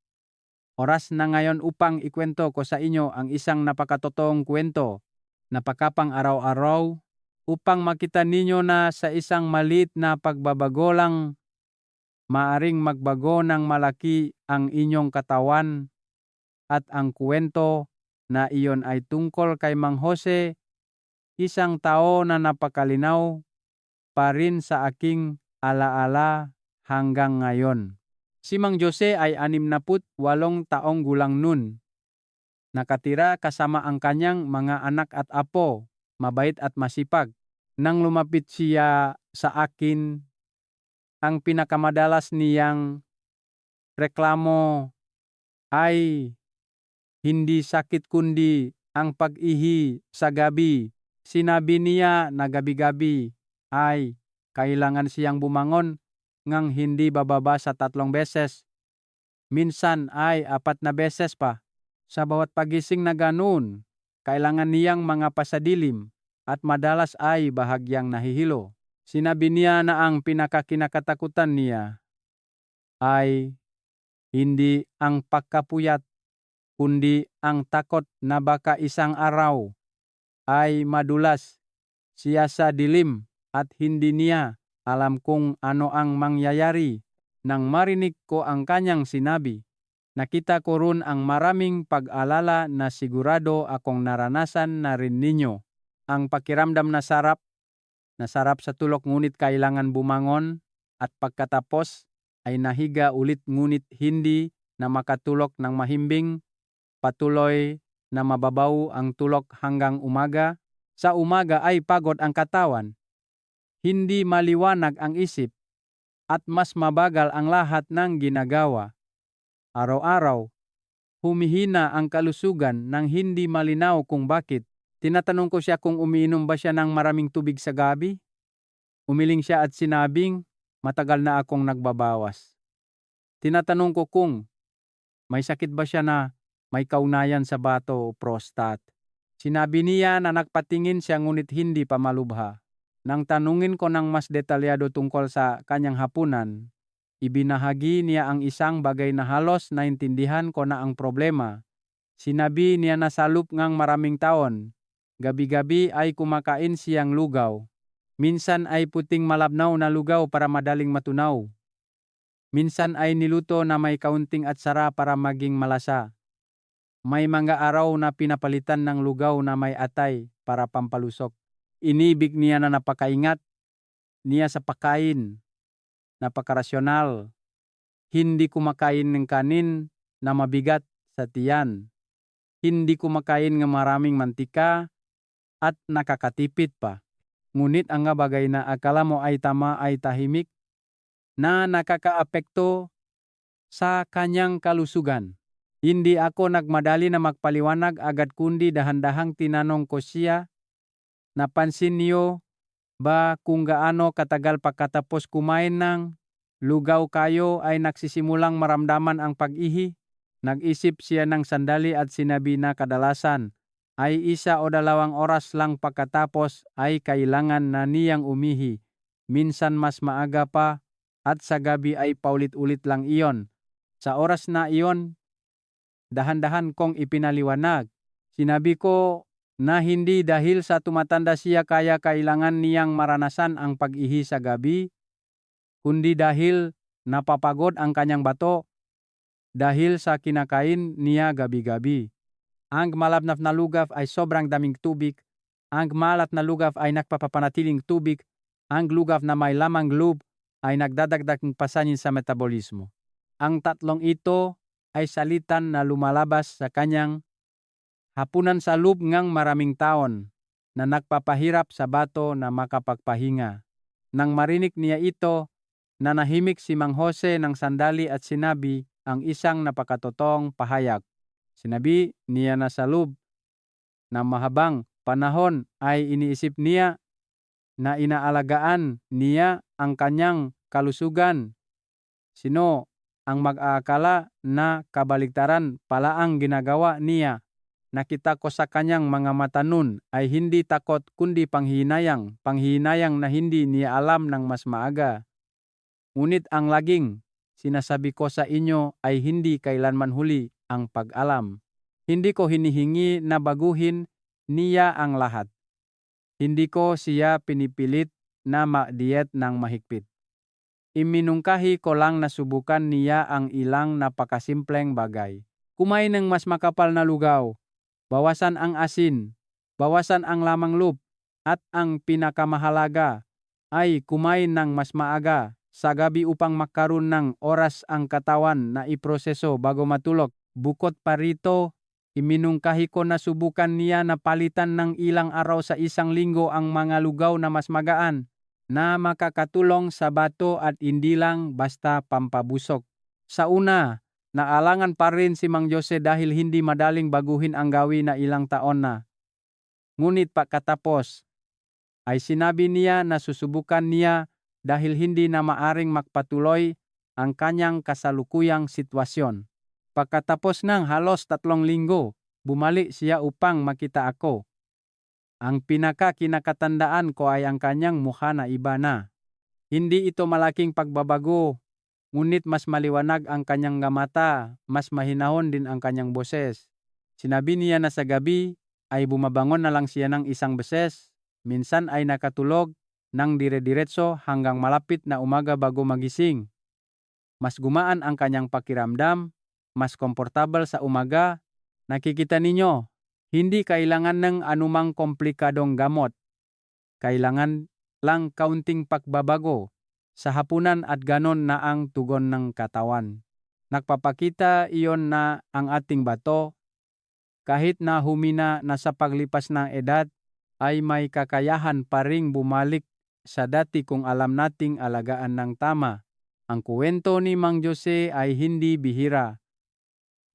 oras na ngayon upang ikwento ko sa inyo ang isang napakatotoong kwento, napakapang araw-araw, upang makita ninyo na sa isang maliit na pagbabago lang maaring magbago ng malaki ang inyong katawan. At ang kwento na iyon ay tungkol kay Mang Jose, isang tao na napakalinaw pa rin sa aking alaala hanggang ngayon. Si Mang Jose ay 68 taong gulang nun. Nakatira kasama ang kanyang mga anak at apo, mabait at masipag. Nang lumapit siya sa akin, ang pinakamadalas niyang reklamo ay hindi sakit kundi ang pag-ihi sa gabi. Sinabi niya na gabi-gabi ay kailangan siyang bumangon ngang hindi bababa sa 3 beses. Minsan ay 4 na beses pa. Sa bawat pagising na ganoon, kailangan niyang mga pasadilim at madalas ay bahagyang nahihilo. Sinabi niya na ang pinakakinakatakutan niya ay hindi ang pagkapuyat, kundi ang takot na baka isang araw ay madulas Siya sa dilim at hindi niya alam kung ano ang mangyayari. Nang marinig ko ang kanyang sinabi, nakita ko ron ang maraming pag-alala na sigurado akong naranasan na rin ninyo. Ang pakiramdam na sarap sa tulog ngunit kailangan bumangon at pagkatapos ay nahiga ulit ngunit hindi na makatulog ng mahimbing, patuloy na mababaw ang tulog hanggang umaga. Sa umaga ay pagod ang katawan, hindi maliwanag ang isip, at mas mabagal ang lahat ng ginagawa. Araw-araw, humihina ang kalusugan nang hindi malinaw kung bakit. Tinatanong ko siya kung umiinom ba siya ng maraming tubig sa gabi. Umiling siya at sinabing, matagal na akong nagbabawas. Tinatanong ko kung may sakit ba siya na may kaugnayan sa bato o prostate. Sinabi niya na nagpatingin siya ngunit hindi pa malubha. Nang tanungin ko ng mas detalyado tungkol sa kanyang hapunan, ibinahagi niya ang isang bagay na halos naintindihan ko na ang problema. Sinabi niya na sa loob ng maraming taon, gabi-gabi ay kumakain siyang lugaw. Minsan ay puting malabnaw na lugaw para madaling matunaw. Minsan ay niluto na may kaunting atsara para maging malasa. May mga araw na pinapalitan ng lugaw na may atay para pampalusok. Inibig niya na napakaingat niya sa pagkain, napakarasyonal. Hindi kumakain ng kanin na mabigat sa tiyan. Hindi kumakain ng maraming mantika at nakakatipid pa. Ngunit ang bagay na akala mo ay tama ay tahimik na nakakaapekto sa kanyang kalusugan. Hindi ako nagmadali na magpaliwanag agad kundi dahan-dahang tinanong ko siya, napansin niyo ba kung gaano katagal pagkatapos kumain ng lugaw kayo ay nagsisimulang maramdaman ang pag-ihi? Nag-isip siya ng sandali at sinabi na kadalasan ay 1 o 2 oras lang pagkatapos ay kailangan na niyang umihi. Minsan mas maaga pa at sa gabi ay paulit-ulit lang iyon. Sa oras na iyon, dahan-dahan kong ipinaliwanag. Sinabi ko na hindi dahil sa tumatanda siya kaya kailangan niyang maranasan ang pag-ihi sa gabi, kundi dahil napapagod ang kanyang bato dahil sa kinakain niya gabi-gabi. Ang malabnaw na lugaw ay sobrang daming tubig. Ang malat na lugaw ay nagpapapanatiling tubig. Ang lugaw na may lamang loob ay nagdadagdag ng pasanin sa metabolismo. Ang tatlong ito ay salitan na lumalabas sa kanyang hapunan sa loob ng maraming taon na nagpapahirap sa bato na makapagpahinga. Nang marinig niya ito, nanahimik si Mang Jose ng sandali at sinabi ang isang napakatotoong pahayag. Sinabi niya na sa loob na mahabang panahon ay iniisip niya na inaalagaan niya ang kanyang kalusugan. Sino ang mag-aakala na kabaligtaran pala ang ginagawa niya? Nakita ko sa kanyang mga mata nun ay hindi takot kundi panghihinayang na hindi niya alam ng mas maaga. Ngunit ang laging sinasabi ko sa inyo ay hindi kailanman huli ang pag-alam. Hindi ko hinihingi na baguhin niya ang lahat. Hindi ko siya pinipilit na ma-diet ng mahigpit. Iminungkahi ko lang na subukan niya ang ilang napakasimpleng bagay. Kumain ng mas makapal na lugaw, bawasan ang asin, bawasan ang lamang loob, at ang pinakamahalaga ay kumain ng mas maaga sa gabi upang magkaroon ng oras ang katawan na iproseso bago matulog. Bukod pa rito, iminungkahi ko na subukan niya na palitan ng ilang araw sa isang linggo ang mga lugaw na mas magaan na makakatulong sa bato at hindi lang basta pampabusog. Sa una, naalangan pa rin si Mang Jose dahil hindi madaling baguhin ang gawin na ilang taon na. Ngunit pagkatapos, ay sinabi niya na susubukan niya dahil hindi na maaring magpatuloy ang kanyang kasalukuyang sitwasyon. Pagkatapos ng halos 3 linggo, bumalik siya upang makita ako. Ang pinaka-kinakatandaan ko ay ang kanyang mukha na iba na. Hindi ito malaking pagbabago, ngunit mas maliwanag ang kanyang mata, mas mahinahon din ang kanyang boses. Sinabi niya na sa gabi ay bumabangon na lang siya ng isang beses Minsan ay nakatulog ng dire-diretso hanggang malapit na umaga bago magising. Mas gumaan ang kanyang pakiramdam, mas komportable sa umaga. Nakikita ninyo, hindi kailangan ng anumang komplikadong gamot. Kailangan lang kaunting pagbabago sa hapunan at ganon na ang tugon ng katawan. Nagpapakita iyon na ang ating bato, kahit na humina na sa paglipas ng edad, ay may kakayahan pa ring bumalik sa dati kung alam nating alagaan ng tama. Ang kuwento ni Mang Jose ay hindi bihira.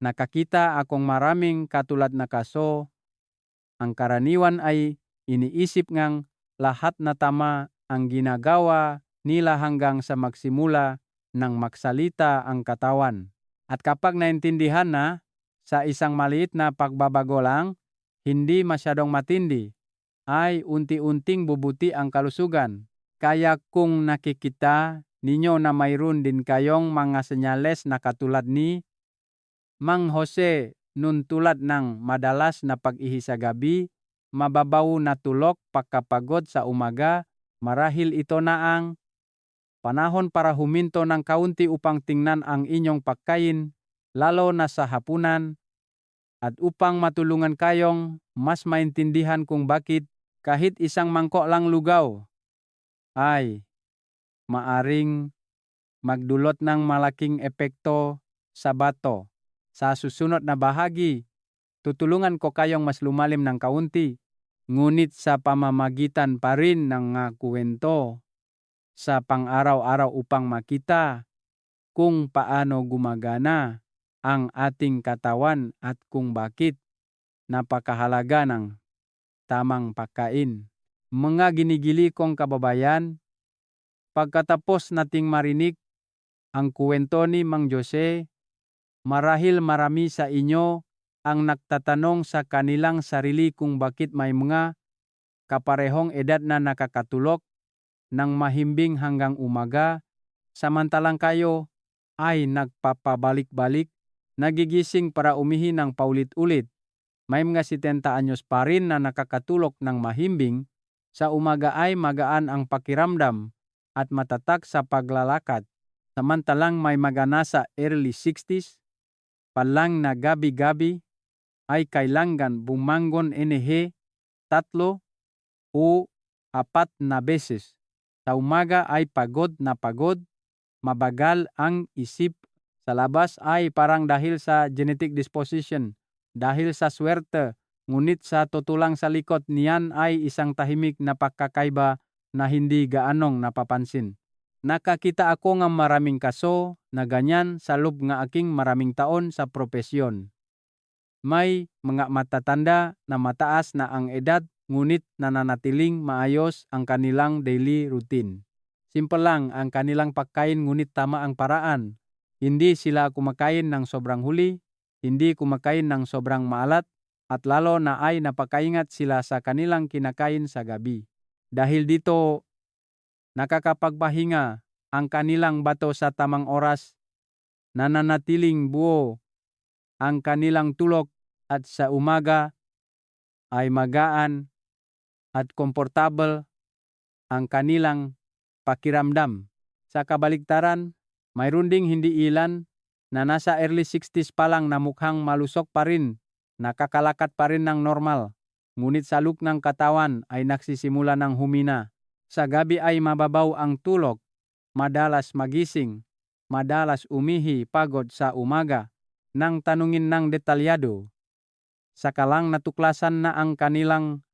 Nakakita akong maraming katulad na kaso. Ang karaniwan ay iniisip ngang lahat na tama ang ginagawa nila hanggang sa magsimula ng magsalita ang katawan. At kapag naintindihan na sa isang maliit na pagbabago lang, hindi masyadong matindi, ay unti-unting bubuti ang kalusugan. Kaya kung nakikita ninyo na mayroon din kayong mga senyales na katulad ni Mang Jose, nun tulad ng madalas na pag-ihi sa gabi, mababaw na tulog, pagkapagod sa umaga, marahil ito na ang panahon para huminto ng kaunti upang tingnan ang inyong pagkain, lalo na sa hapunan, at upang matulungan kayong mas maintindihan kung bakit kahit isang mangkok lang lugaw ay maaring magdulot ng malaking epekto sa bato. Sa susunod na bahagi, tutulungan ko kayong mas lumalim ng kaunti, ngunit sa pamamagitan pa rin ng kwento sa pang-araw-araw upang makita kung paano gumagana ang ating katawan at kung bakit napakahalaga ng tamang pagkain. Mga ginigili kong kababayan, pagkatapos nating marinig ang kwento ni Mang Jose, marahil marami sa inyo ang nagtatanong sa kanilang sarili kung bakit may mga kaparehong edad na nakakatulog ng mahimbing hanggang umaga, samantalang kayo ay nagpapabalik-balik, nagigising para umihi ng paulit-ulit. May mga 70 anyos pa rin na nakakatulog ng mahimbing, sa umaga ay magaan ang pakiramdam at matatag sa paglalakad. Samantalang may mga nasa early 60s pa lang na gabi-gabi ay kailangan bumangon 3 o 4 na beses. Sa umaga ay pagod na pagod, mabagal ang isip. Sa labas ay parang dahil sa genetic disposition, dahil sa swerte, ngunit sa tutulang sa likod niyan ay isang tahimik na pagkakaiba na hindi gaanong napapansin. Nakakita ako ng maraming kaso na ganyan sa loob ng aking maraming taon sa propesyon. May mga matatanda na mataas na ang edad, ngunit nananatiling maayos ang kanilang daily routine. Simple lang ang kanilang pagkain, ngunit tama ang paraan. Hindi sila kumakain ng sobrang huli, hindi kumakain ng sobrang maalat, at lalo na ay napakaingat sila sa kanilang kinakain sa gabi. Dahil dito, nakakapagpahinga ang kanilang bato sa tamang oras, nananatiling buo ang kanilang tulog, at sa umaga ay magaan at komportable ang kanilang pakiramdam. Sa kabaligtaran, mayroon ding hindi ilan na nasa early 60s pa lang na mukhang malusog pa rin, nakakalakad pa rin ng normal, ngunit sa look ng katawan ay nagsisimula ng humina. Sa gabi ay mababaw ang tulog, madalas magising, madalas umihi pagod sa umaga. Nang tanungin ng detalyado, saka lang natuklasan na ang kanilang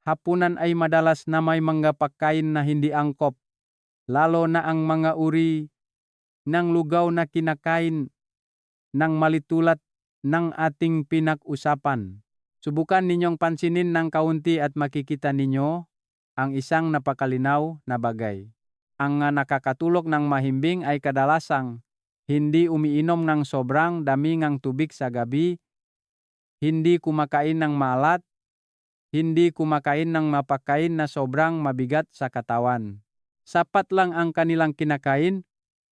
hapunan ay madalas na may mga pagkain na hindi angkop, lalo na ang mga uri ng lugaw na kinakain ng malitulad ng ating pinag-usapan. Subukan ninyong pansinin ng kaunti at makikita ninyo ang isang napakalinaw na bagay. Ang nakakatulog ng mahimbing ay kadalasang hindi umiinom ng sobrang dami ng tubig sa gabi, hindi kumakain ng maalat, hindi kumakain ng mapakain na sobrang mabigat sa katawan. Sapat lang ang kanilang kinakain,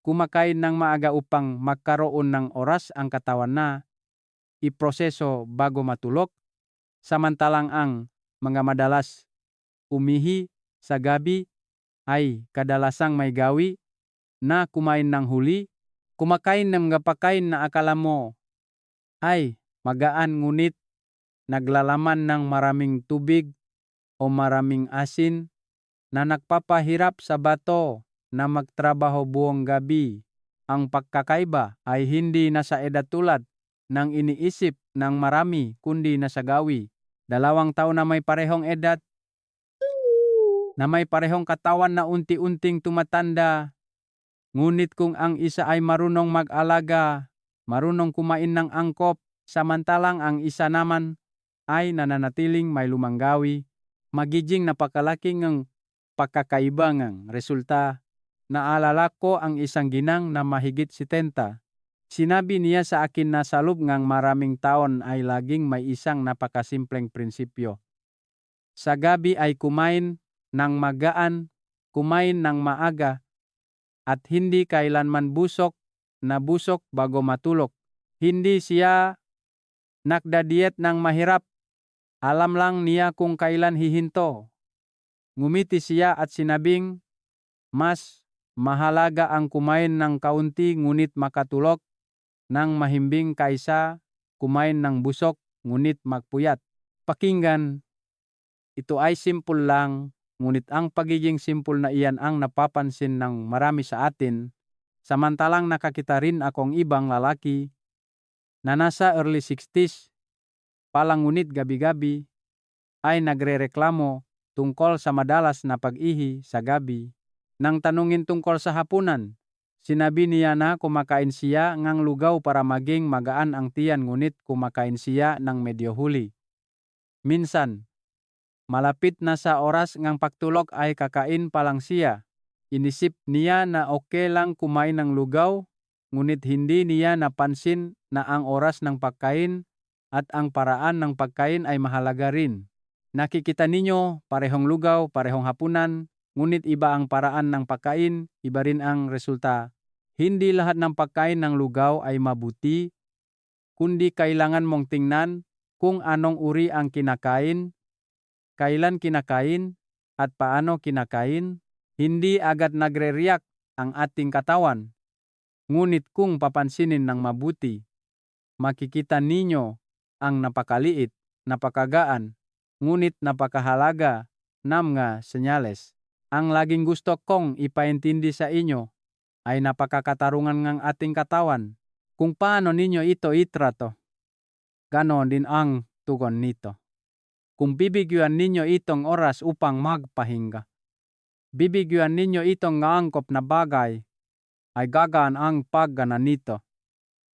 kumakain ng maaga upang magkaroon ng oras ang katawan na iproseso bago matulog, samantalang ang mga madalas umihi sa gabi ay kadalasang may gawi na kumain ng huli, kumakain ng mga pagkain na akala mo ay magaan ngunit naglalaman ng maraming tubig o maraming asin na nagpapahirap sa bato na magtrabaho buong gabi. Ang pagkakaiba ay hindi nasa edad tulad ng iniisip ng marami kundi nasa gawi. 2 taon na may parehong edad, na may parehong katawan na unti-unting tumatanda. Ngunit kung ang isa ay marunong mag-alaga, marunong kumain ng angkop, samantalang ang isa naman ay nananatiling may lumanggawi, magiging napakalaking ang pagkakaiba ng resulta. Naalala ko ang isang ginang na mahigit 70. Sinabi niya sa akin na sa loob ng maraming taon ay laging may isang napakasimpleng prinsipyo. Sa gabi ay kumain ng magaan, kumain ng maaga, at hindi kailanman busog na busog bago matulog. Hindi siya nagda-diet ng mahirap. Alam lang niya kung kailan hihinto. Ngumiti siya at sinabing, mas mahalaga ang kumain ng kaunti ngunit makatulog ng mahimbing kaysa kumain ng busog ngunit magpuyat. Pakinggan, ito ay simple lang, ngunit ang pagiging simple na iyan ang napapansin ng marami sa atin, samantalang nakakita rin akong ibang lalaki na nasa early 60s palang ngunit gabi-gabi ay nagrereklamo tungkol sa madalas na pag-ihi sa gabi. Nang tanungin tungkol sa hapunan, sinabi niya na kumakain siya ng lugaw para maging magaan ang tiyan ngunit kumakain siya ng medyo huli. Minsan, malapit na sa oras ng pagtulog ay kakain pa lang siya. Inisip niya na okay lang kumain ng lugaw, ngunit hindi niya napansin na ang oras ng pagkain at ang paraan ng pagkain ay mahalaga rin. Nakikita ninyo, parehong lugaw, parehong hapunan, ngunit iba ang paraan ng pagkain, iba rin ang resulta. Hindi lahat ng pagkain ng lugaw ay mabuti, kundi kailangan mong tingnan kung anong uri ang kinakain, kailan kinakain, at paano kinakain. Hindi agad nagre-react ang ating katawan. Ngunit kung papansinin ng mabuti, makikita ninyo ang napakaliit, napakagaan, ngunit napakahalaga na mga senyales. Ang laging gusto kong ipaintindi sa inyo ay napakakatarungan ng ating katawan. Kung paano ninyo ito itrato, ganon din ang tugon nito. Kung bibigyan ninyo itong oras upang magpahinga, bibigyan ninyo itong angkop na bagay, ay gagaan ang paggana nito,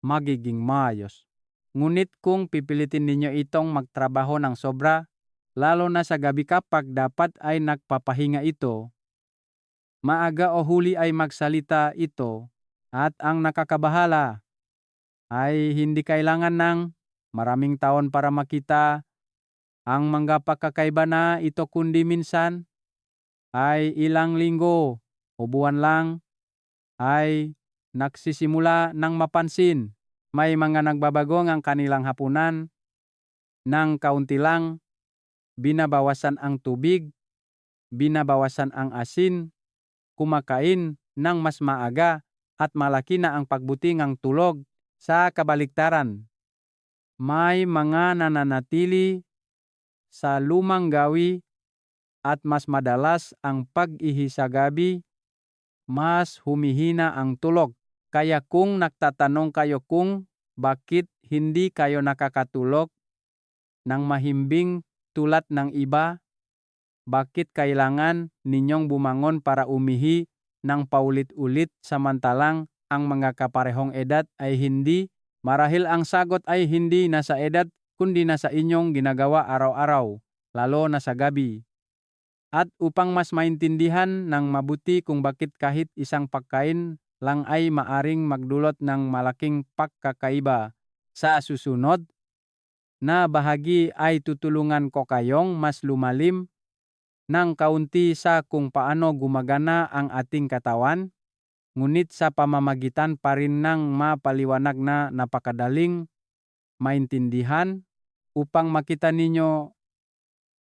magiging maayos. Ngunit kung pipilitin ninyo itong magtrabaho ng sobra, lalo na sa gabi kapag dapat ay nagpapahinga ito, maaga o huli ay magsalita ito, at ang nakakabahala ay hindi kailangan ng maraming taon para makita ang mga pagkakaiba na ito kundi minsan ay ilang linggo o buwan lang ay nagsisimula ng mapansin. May mga nagbabago ang kanilang hapunan ng kaunti lang, binabawasan ang tubig, binabawasan ang asin, kumakain ng mas maaga at malaki na ang pagbuti ng tulog. Sa kabaliktaran, may mga nananatili sa lumang gawi at mas madalas ang pag-ihi sa gabi, mas humihina ang tulog. Kaya kung nagtatanong kayo kung bakit hindi kayo nakakatulog ng mahimbing tulad ng iba, bakit kailangan ninyong bumangon para umihi ng paulit-ulit samantalang ang mga kaparehong edad ay hindi, marahil ang sagot ay hindi nasa edad kundi nasa inyong ginagawa araw-araw, lalo na sa gabi. At upang mas maintindihan ng mabuti kung bakit kahit isang pagkain lang ay maaring magdulot ng malaking pagkakaiba, sa susunod na bahagi ay tutulungan ko kayong mas lumalim ng kaunti sa kung paano gumagana ang ating katawan, ngunit sa pamamagitan pa rin ng mapaliwanag na napakadaling maintindihan upang makita ninyo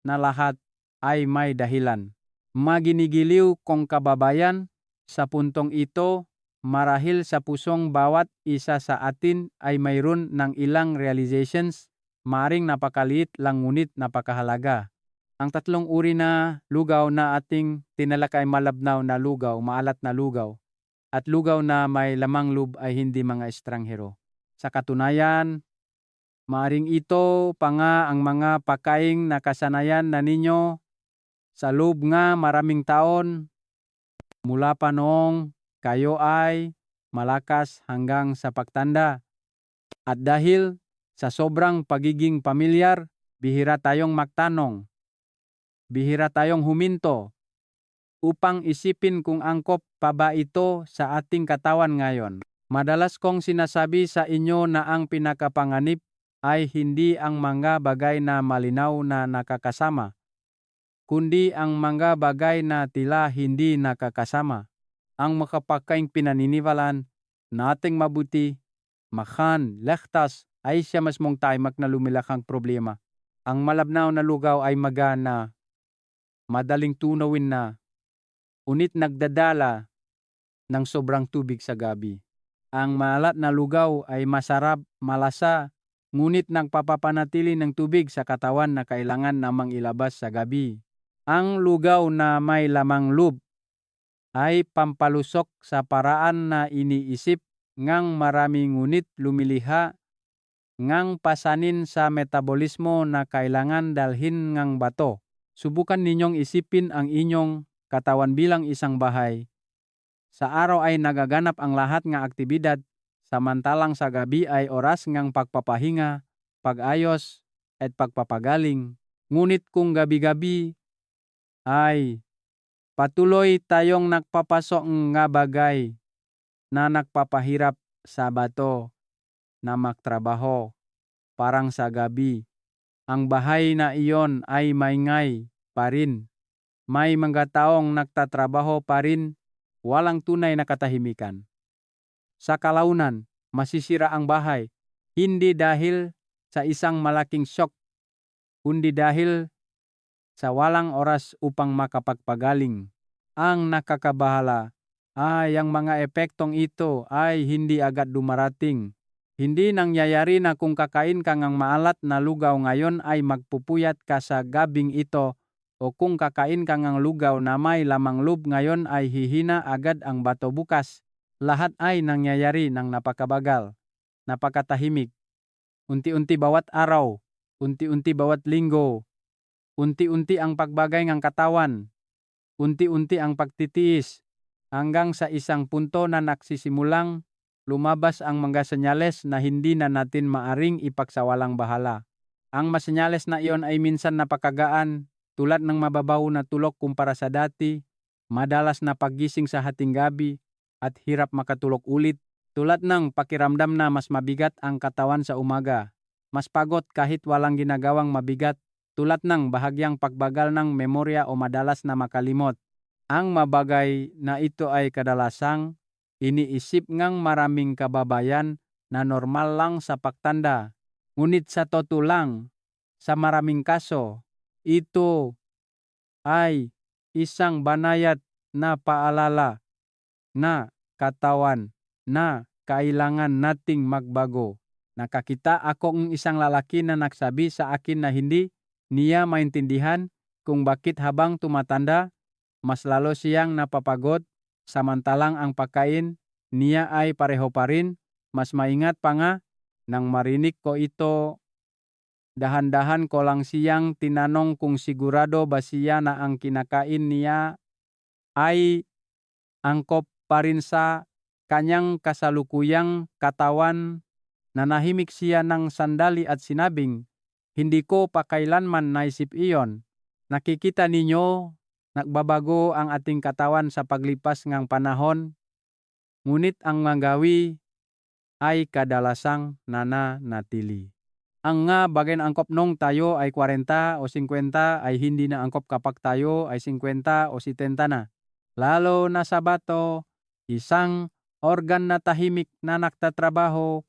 na lahat ay may dahilan. Maginigiliw kong kababayan, sa puntong ito, marahil sa pusong bawat isa sa atin ay mayroon ng ilang realizations, maring napakaliit lang ngunit napakahalaga. Ang tatlong uri na lugaw na ating tinalakay malabnaw na lugaw, maalat na lugaw, at lugaw na may lamang loob ay hindi mga estranghero. Sa katunayan, maaring ito pa nga ang mga pakaing nakasanayan na ninyo sa loob nga maraming taon mula pa noong kayo ay malakas hanggang sa pagtanda. At dahil sa sobrang pagiging pamilyar, bihira tayong magtanong, bihira tayong huminto upang isipin kung angkop pa ba ito sa ating katawan ngayon. Madalas kong sinasabi sa inyo na ang pinakapanganib ay hindi ang mga bagay na malinaw na nakakasama, kundi ang mga bagay na tila hindi nakakasama. Ang makapakaing pinaniniwalaan nating mabuti, makan, lektas ay siya mas mong taimak na lumilakang problema. Ang malabnaw na lugaw ay magana, madaling tunawin na, unit nagdadala ng sobrang tubig sa gabi. Ang maalat na lugaw ay masarap, malasa, ngunit nagpapapanatili ng tubig sa katawan na kailangan namang ilabas sa gabi. Ang lugaw na may lamang loob ay pampalusok sa paraan na iniisip ngang marami ngunit lumiliha ngang pasanin sa metabolismo na kailangan dalhin ngang bato. Subukan ninyong isipin ang inyong katawan bilang isang bahay. Sa araw ay nagaganap ang lahat ng aktibidad, samantalang sa gabi ay oras ngang pagpapahinga, pag-ayos, at pagpapagaling. Ngunit kung gabi-gabi ay patuloy tayong nagpapasok nga bagay na nagpapahirap sa bato na magtrabaho, parang sa gabi, ang bahay na iyon ay maingay pa rin. May mga taong nagtatrabaho pa rin, walang tunay na katahimikan. Sa kalaunan, masisira ang bahay, hindi dahil sa isang malaking shock, kundi dahil sa walang oras upang makapagpagaling. Ang nakakabahala ay ang mga epektong ito ay hindi agad dumarating. Hindi nangyayari na kung kakain ka ng maalat na lugaw ngayon ay magpupuyat ka sa gabing ito, o kung kakain ka ng lugaw na may lamang loob ngayon ay hihina agad ang bato bukas. Lahat ay nangyayari ng napakabagal, napakatahimik. Unti-unti bawat araw, unti-unti bawat linggo, unti-unti ang pagbagay ng katawan, unti-unti ang pagtitiis, hanggang sa isang punto na nagsisimulang lumabas ang mga senyales na hindi na natin maaring ipagsawalang bahala. Ang masenyales na iyon ay minsan napakagaan, tulad ng mababaw na tulog kumpara sa dati, madalas na paggising sa hating gabi, at hirap makatulog ulit, tulad ng pakiramdam na mas mabigat ang katawan sa umaga, mas pagod kahit walang ginagawang mabigat, tulad ng bahagyang pagbagal ng memorya o madalas na makalimot. Ang mabagay na ito ay kadalasang iniisip ngang maraming kababayan na normal lang sa pagtanda. Ngunit sa totoo lang, sa maraming kaso, ito ay isang banayad na paalala na katawan na kailangan nating magbago. Nakakita ako ng isang lalaki na nagsabi sa akin na hindi niya maintindihan kung bakit habang tumatanda, mas lalo siyang napapagod, samantalang ang pagkain niya ay pareho pa rin. Mas maingat pa nga, nang marinig ko ito, dahan-dahan ko lang siyang tinanong kung sigurado ba siya na ang kinakain niya ay angkop pa rin sa kanyang kasalukuyang katawan. Nanahimik siya ng sandali at sinabing, "Hindi ko pa kailanman naisip iyon." Nakikita ninyo, nagbabago ang ating katawan sa paglipas ng panahon, ngunit ang manggawi ay kadalasang nananatili. Ang nga bagay na angkop nung tayo ay 40 o 50 ay hindi na angkop kapag tayo ay 50 o 70 na. Lalo na sa bato, isang organ na tahimik na nagtatrabaho,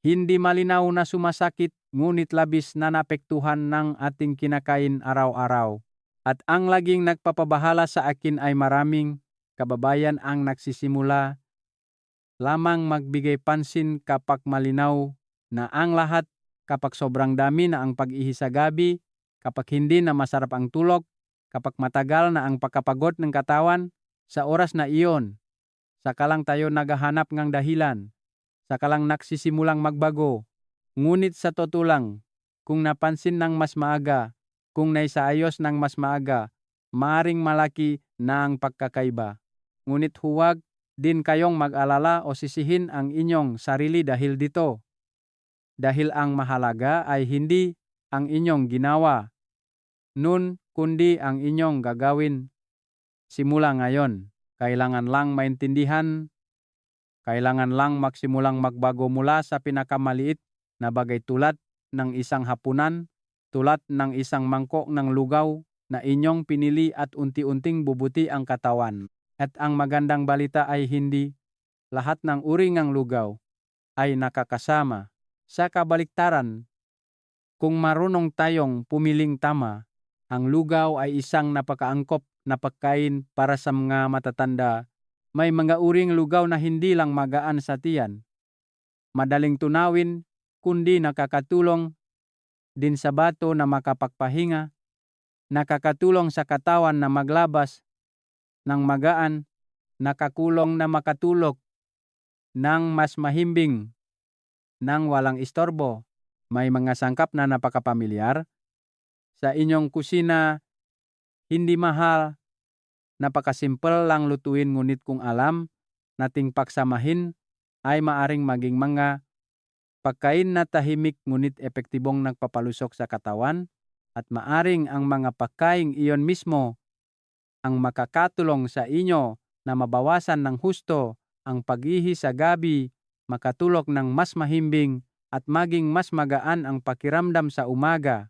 hindi malinaw na sumasakit, ngunit labis na napektuhan ng ating kinakain araw-araw. At ang laging nagpapabahala sa akin ay maraming kababayan ang nagsisimula lamang magbigay pansin kapag malinaw na ang lahat, kapag sobrang dami na ang pag-ihi sa gabi, kapag hindi na masarap ang tulog, kapag matagal na ang pagkapagod ng katawan, sa oras na iyon, saka lang tayo naghahanap ng dahilan, saka lang nagsisimulang magbago. Ngunit sa totoo lang, kung napansin ng mas maaga, kung naisaayos ng mas maaga, maaring malaki na ang pagkakaiba. Ngunit huwag din kayong mag-alala o sisihin ang inyong sarili dahil dito. Dahil ang mahalaga ay hindi ang inyong ginawa nun, kundi ang inyong gagawin simula ngayon. Kailangan lang maintindihan, kailangan lang magsimulang magbago mula sa pinakamaliit na bagay tulad ng isang hapunan, tulad ng isang mangkok ng lugaw na inyong pinili at unti-unting bubuti ang katawan. At ang magandang balita ay hindi lahat ng uri ng lugaw ay nakakasama. Sa kabaliktaran, kung marunong tayong pumiling tama, ang lugaw ay isang napakaangkop na pagkain para sa mga matatanda. May mga uring lugaw na hindi lang magaan sa tiyan, madaling tunawin, kundi nakakatulong din sa bato na makapagpahinga, nakakatulong sa katawan na maglabas ng magaan, nakakulong na makatulog ng mas mahimbing nang walang istorbo. May mga sangkap na napakapamilyar sa inyong kusina, hindi mahal, napakasimple lang lutuin, ngunit kung alam nating pagsamahin ay maaring maging mga pagkain na tahimik ngunit epektibong nagpapalusok sa katawan, at maaring ang mga pagkain iyon mismo ang makakatulong sa inyo na mabawasan ng husto ang pag-ihi sa gabi, makatulog ng mas mahimbing at maging mas magaan ang pakiramdam sa umaga.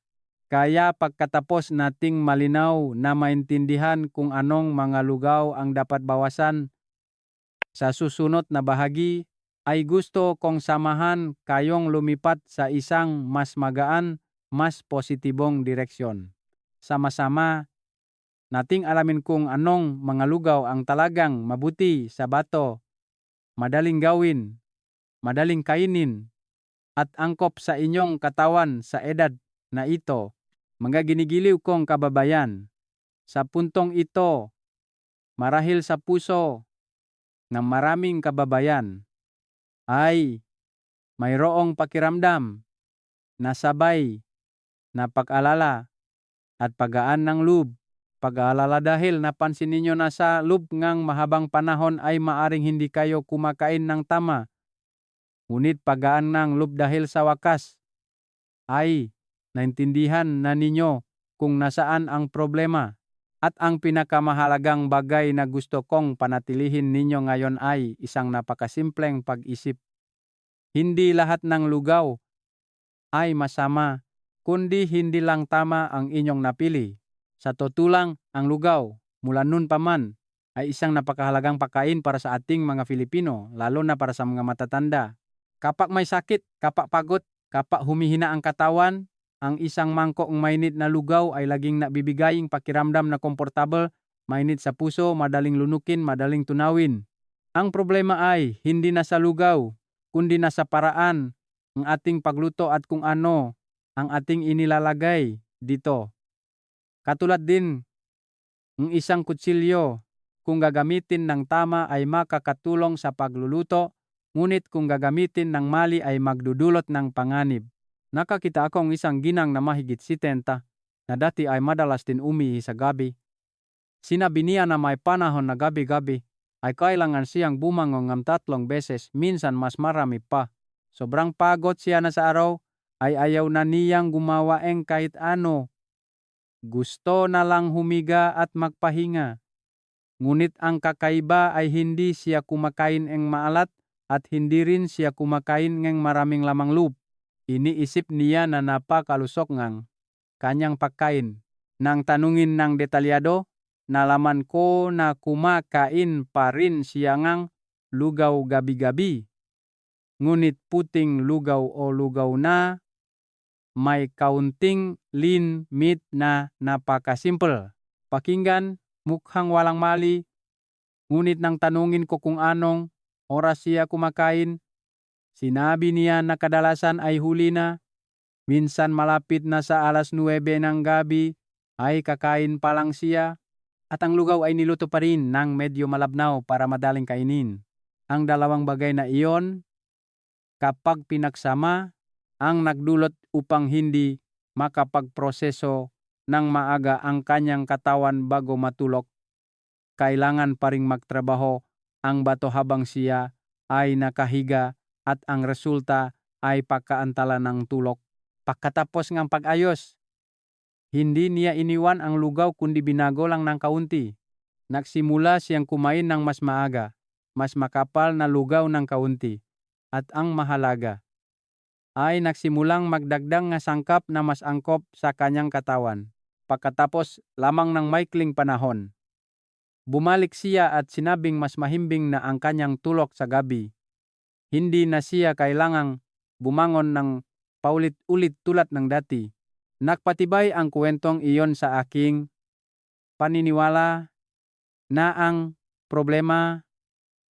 Kaya pagkatapos nating malinaw na maintindihan kung anong mga lugaw ang dapat bawasan, sa susunod na bahagi ay gusto kong samahan kayong lumipat sa isang mas magaan, mas positibong direksyon. Sama-sama nating alamin kung anong mga lugaw ang talagang mabuti sa bato, madaling gawin, madaling kainin, at angkop sa inyong katawan sa edad na ito. Mga ginigiliw kong kababayan, sa puntong ito, marahil sa puso ng maraming kababayan ay mayroong pakiramdam na sabay na pag-alala at paggaan ng loob. Pag-aalala dahil napansin ninyo na sa loob ng mahabang panahon ay maaring hindi kayo kumakain ng tama. Ngunit paggaan ng loob dahil sa wakas ay naintindihan na ninyo kung nasaan ang problema. At ang pinakamahalagang bagay na gusto kong panatilihin ninyo ngayon ay isang napakasimpleng pag-isip. Hindi lahat ng lugaw ay masama, kundi hindi lang tama ang inyong napili. Sa totoo lang, ang lugaw, mula noon pa man, ay isang napakahalagang pagkain para sa ating mga Filipino, lalo na para sa mga matatanda. Kapag may sakit, kapag pagod, kapag humihina ang katawan, ang isang mangkok mainit na lugaw ay laging nabibigaying pakiramdam na komportable, mainit sa puso, madaling lunukin, madaling tunawin. Ang problema ay hindi na sa lugaw, kundi na sa paraan ng ating pagluto at kung ano ang ating inilalagay dito. Katulad din ng isang kutsilyo, kung gagamitin ng tama ay makakatulong sa pagluluto, ngunit kung gagamitin ng mali ay magdudulot ng panganib. Nakakita akong isang ginang na mahigit 70 na dati ay madalas din umihi sa gabi. Sinabi niya na may panahon na gabi-gabi ay kailangan siyang bumangon ng 3 beses, minsan mas marami pa. Sobrang pagod siya na sa araw ay ayaw na niyang gumawa kahit ano. Gusto na lang humiga at magpahinga. Ngunit ang kakaiba ay hindi siya kumakain ng maalat at hindi rin siya kumakain ng maraming lamang loob. Iniisip niya na napakalusok ng kanyang pagkain. Nang tanungin ng detalyado, nalaman ko na kumakain pa rin siya ng lugaw gabi-gabi. Ngunit puting lugaw o lugaw na may kaunting lean meat na napakasimple. Pakinggan, mukhang walang mali, ngunit nang tanungin ko kung anong oras siya kumakain, sinabi niya na kadalasan ay huli na, minsan malapit na sa 9:00 ng gabi ay kakain pa lang siya, at ang lugaw ay niluto pa rin ng medyo malabnaw para madaling kainin. Ang dalawang bagay na iyon, kapag pinagsama, ang nagdulot upang hindi makapagproseso ng maaga ang kanyang katawan bago matulog. Kailangan pa ring magtrabaho ang bato habang siya ay nakahiga, at ang resulta ay pagkaantala ng tulog. Pagkatapos ng pag-ayos, hindi niya iniwan ang lugaw kundi binago lang ng kaunti. Nagsimula siyang kumain ng mas maaga, mas makapal na lugaw ng kaunti. At ang mahalaga ay nagsimulang magdagdag ng sangkap na mas angkop sa kanyang katawan. Pagkatapos lamang ng maikling panahon, bumalik siya at sinabing mas mahimbing na ang kanyang tulog sa gabi. Hindi na siya kailangang bumangon ng paulit-ulit tulad ng dati. Nagpatibay ang kwentong iyon sa aking paniniwala na ang problema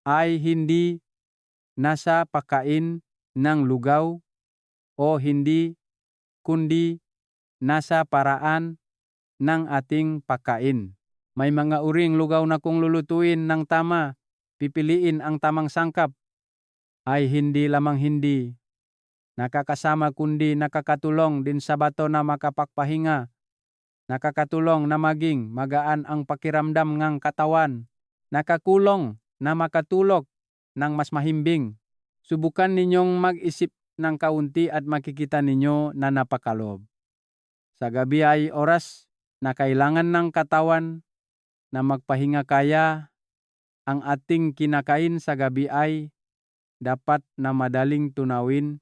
ay hindi nasa pagkain ng lugaw o hindi, kundi nasa paraan ng ating pagkain. May mga uring lugaw na kung lulutuin ng tama, pipiliin ang tamang sangkap, ay hindi lamang hindi nakakasama kundi nakakatulong din sa bato na makapagpahinga. Nakakatulong na maging magaan ang pakiramdam ng katawan. Nakakulong na makatulog ng mas mahimbing. Subukan ninyong mag-isip ng kaunti at makikita ninyo na napakalob. Sa gabi ay oras na kailangan ng katawan na magpahinga, kaya ang ating kinakain sa gabi ay dapat na madaling tunawin,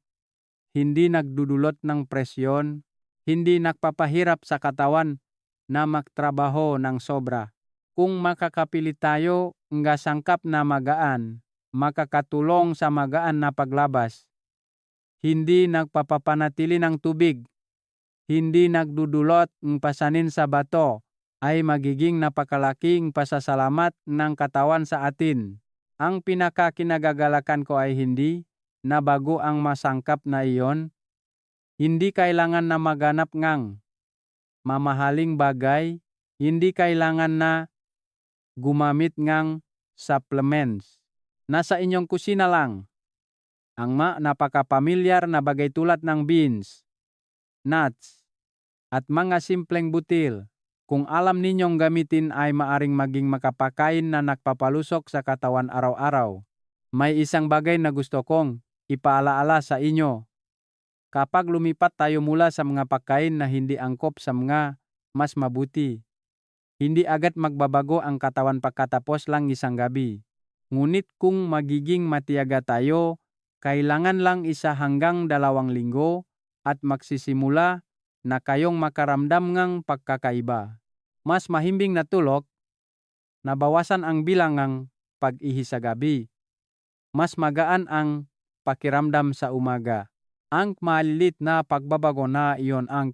hindi nagdudulot ng presyon, hindi nagpapahirap sa katawan na magtrabaho ng sobra. Kung makakapili tayo ng sangkap na magaan, makakatulong sa magaan na paglabas, hindi nagpapapanatili ng tubig, hindi nagdudulot ng pasanin sa bato, ay magiging napakalaking pasasalamat ng katawan sa atin. Ang pinakakinagagalakan ko ay hindi na bago ang masangkap na iyon, hindi kailangan na maganap ngang mamahaling bagay, hindi kailangan na gumamit ngang supplements. Nasa inyong kusina lang ang napakapamilyar na bagay tulad ng beans, nuts, at mga simpleng butil. Kung alam ninyong gamitin ay maaring maging makapakain na nagpapalusok sa katawan araw-araw. May isang bagay na gusto kong ipaalaala sa inyo. Kapag lumipat tayo mula sa mga pagkain na hindi angkop sa mga mas mabuti, hindi agad magbabago ang katawan pagkatapos lang isang gabi. Ngunit kung magiging matiyaga tayo, kailangan lang 1 hanggang 2 linggo at magsisimula na kayong makaramdam ng pagkakaiba. Mas mahimbing na tulog, nabawasan ang bilang ng pag-ihi sa gabi. Mas magaan ang pakiramdam sa umaga. Ang malilit na pagbabago na iyon ang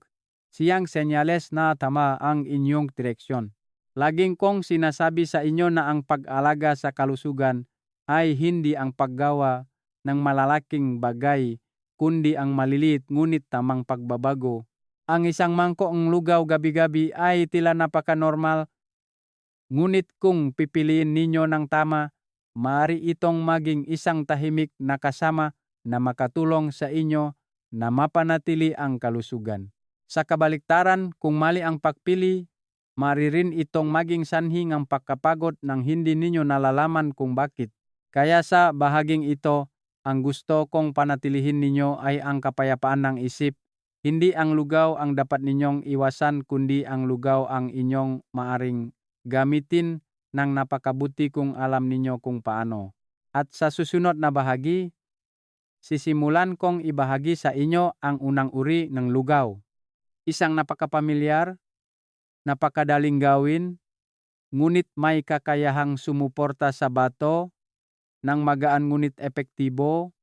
siyang senyales na tama ang inyong direksyon. Laging kong sinasabi sa inyo na ang pag-alaga sa kalusugan ay hindi ang paggawa ng malalaking bagay, kundi ang maliliit ngunit tamang pagbabago. Ang isang mangkok ng lugaw gabi-gabi ay tila napaka-normal, ngunit kung pipiliin ninyo ng tama, maaari itong maging isang tahimik na kasama na makatulong sa inyo na mapanatili ang kalusugan. Sa kabaliktaran, kung mali ang pagpili, maaari rin itong maging sanhi ng pagkapagod nang hindi ninyo nalalaman kung bakit. Kaya sa bahaging ito, ang gusto kong panatilihin ninyo ay ang kapayapaan ng isip. Hindi ang lugaw ang dapat ninyong iwasan, kundi ang lugaw ang inyong maaring gamitin ng napakabuti kung alam ninyo kung paano. At sa susunod na bahagi, sisimulan kong ibahagi sa inyo ang unang uri ng lugaw. Isang napakapamilyar, napakadaling gawin, ngunit may kakayahang sumuporta sa bato ng magaan ngunit epektibo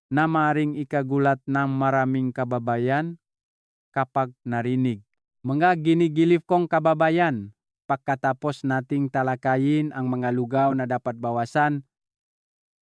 na maaring ikagulat ng maraming kababayan kapag narinig. Mga ginigiliw kong kababayan, pagkatapos nating talakayin ang mga lugaw na dapat bawasan,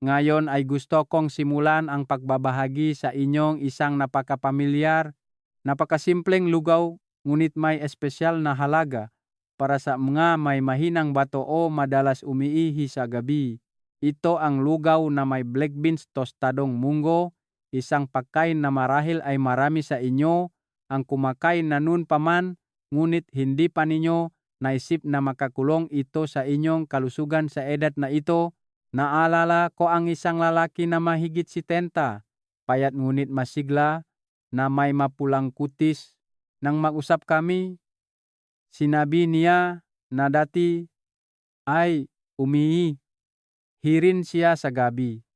ngayon ay gusto kong simulan ang pagbabahagi sa inyong isang napakapamilyar, napakasimpleng lugaw ngunit may espesyal na halaga para sa mga may mahinang bato o madalas umiihi sa gabi. Ito ang lugaw na may black beans tostadong munggo, isang pagkain na marahil ay marami sa inyo ang kumakain na noon pa man, ngunit hindi pa ninyo naisip na makakulong ito sa inyong kalusugan sa edad na ito. Naalala ko ang isang lalaki na mahigit 70, payat ngunit masigla, na may mapulang kutis. Nang mag-usap kami, sinabi niya na dati ay umiihi siya sa gabi.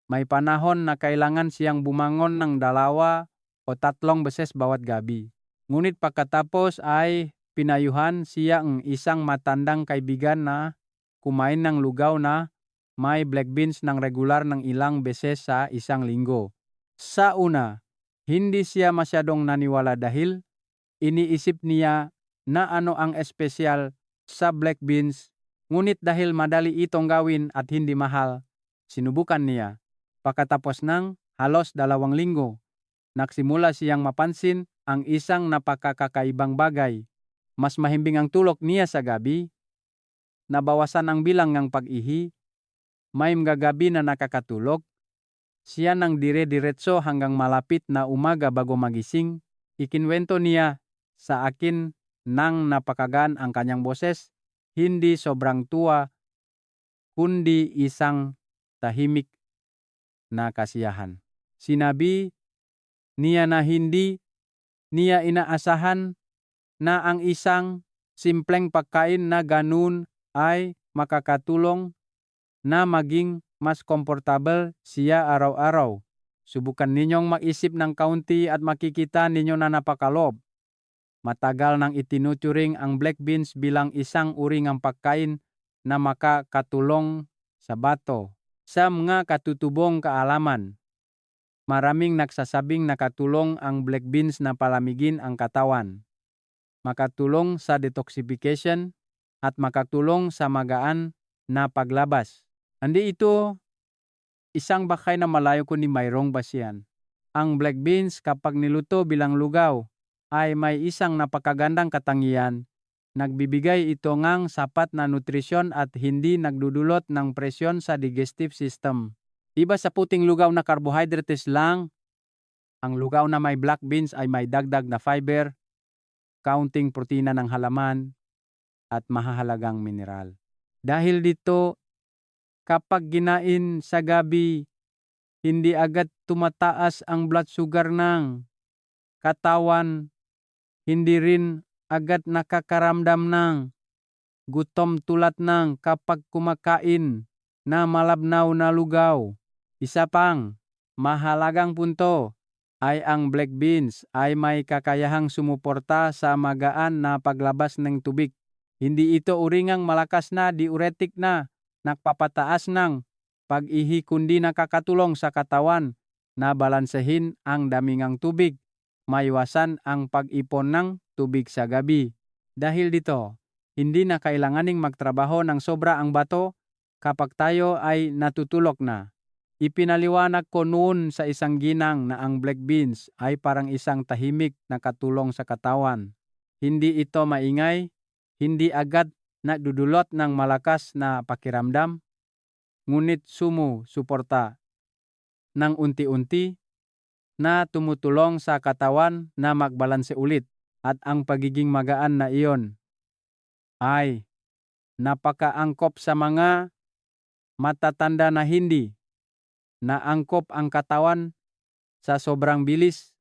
May panahon na kailangan siyang bumangon ng 2 o 3 beses bawat gabi. Ngunit pagkatapos ay pinayuhan siya ang isang matandang kaibigan na kumain ng lugaw na may black beans ng regular ng ilang beses sa isang linggo. Sa una, hindi siya masyadong naniwala dahil iniisip niya na ano ang espesyal sa black beans, ngunit dahil madali itong gawin at hindi mahal, sinubukan niya. Pagkatapos ng halos 2 linggo, nagsimula siyang mapansin ang isang napakakaibang bagay. Mas mahimbing ang tulog niya sa gabi, nabawasan ang bilang ng pag-ihi, may mga gabi na nakakatulog, siya nang dire-diretso hanggang malapit na umaga bago magising. Ikinwento niya sa akin nang napakagaan ang kanyang boses, hindi sobrang tuwa, kundi isang tahimik na kasiyahan. Sinabi niya na hindi niya inaasahan na ang isang simpleng pagkain na ganun ay makakatulong na maging mas komportable siya araw-araw. Subukan ninyong mag-isip ng kaunti at makikita ninyo na napakalob. Matagal nang itinuturing ang black beans bilang isang uri ng pagkain na makakatulong sa bato. Sa mga katutubong kaalaman, maraming nagsasabing nakatulong ang black beans na palamigin ang katawan, makatulong sa detoxification, at makatulong sa magaan na paglabas. Hindi ito isang bakay na malayo kundi mayroong basihan. Ang black beans kapag niluto bilang lugaw ay may isang napakagandang katangian. Nagbibigay ito ng sapat na nutrisyon at hindi nagdudulot ng presyon sa digestive system. Iba sa puting lugaw na carbohydrates lang, ang lugaw na may black beans ay may dagdag na fiber, kaunting protina ng halaman, at mahahalagang mineral. Dahil dito, kapag ginain sa gabi, hindi agad tumataas ang blood sugar ng katawan, hindi rin agad nakakaramdam ng gutom tulad ng kapag kumakain na malabnaw na lugaw. Isa pang mahalagang punto ay ang black beans ay may kakayahang sumuporta sa magaan na paglabas ng tubig. Hindi ito uringang malakas na diuretic na nagpapataas ng pag-ihi kundi nakakatulong sa katawan na balansehin ang dami ng tubig, maiwasan ang pag-ipon ng tubig sa gabi. Dahil dito, hindi na kailanganing magtrabaho ng sobra ang bato kapag tayo ay natutulog na. Ipinaliwanag ko noon sa isang ginang na ang black beans ay parang isang tahimik na katulong sa katawan. Hindi ito maingay, hindi agad nagdudulot ng malakas na pakiramdam, ngunit sumusuporta ng unti-unti na tumutulong sa katawan na magbalanse ulit, at ang pagiging magaan na iyon ay napakaangkop sa mga matatanda na hindi naangkop ang katawan sa sobrang bilis,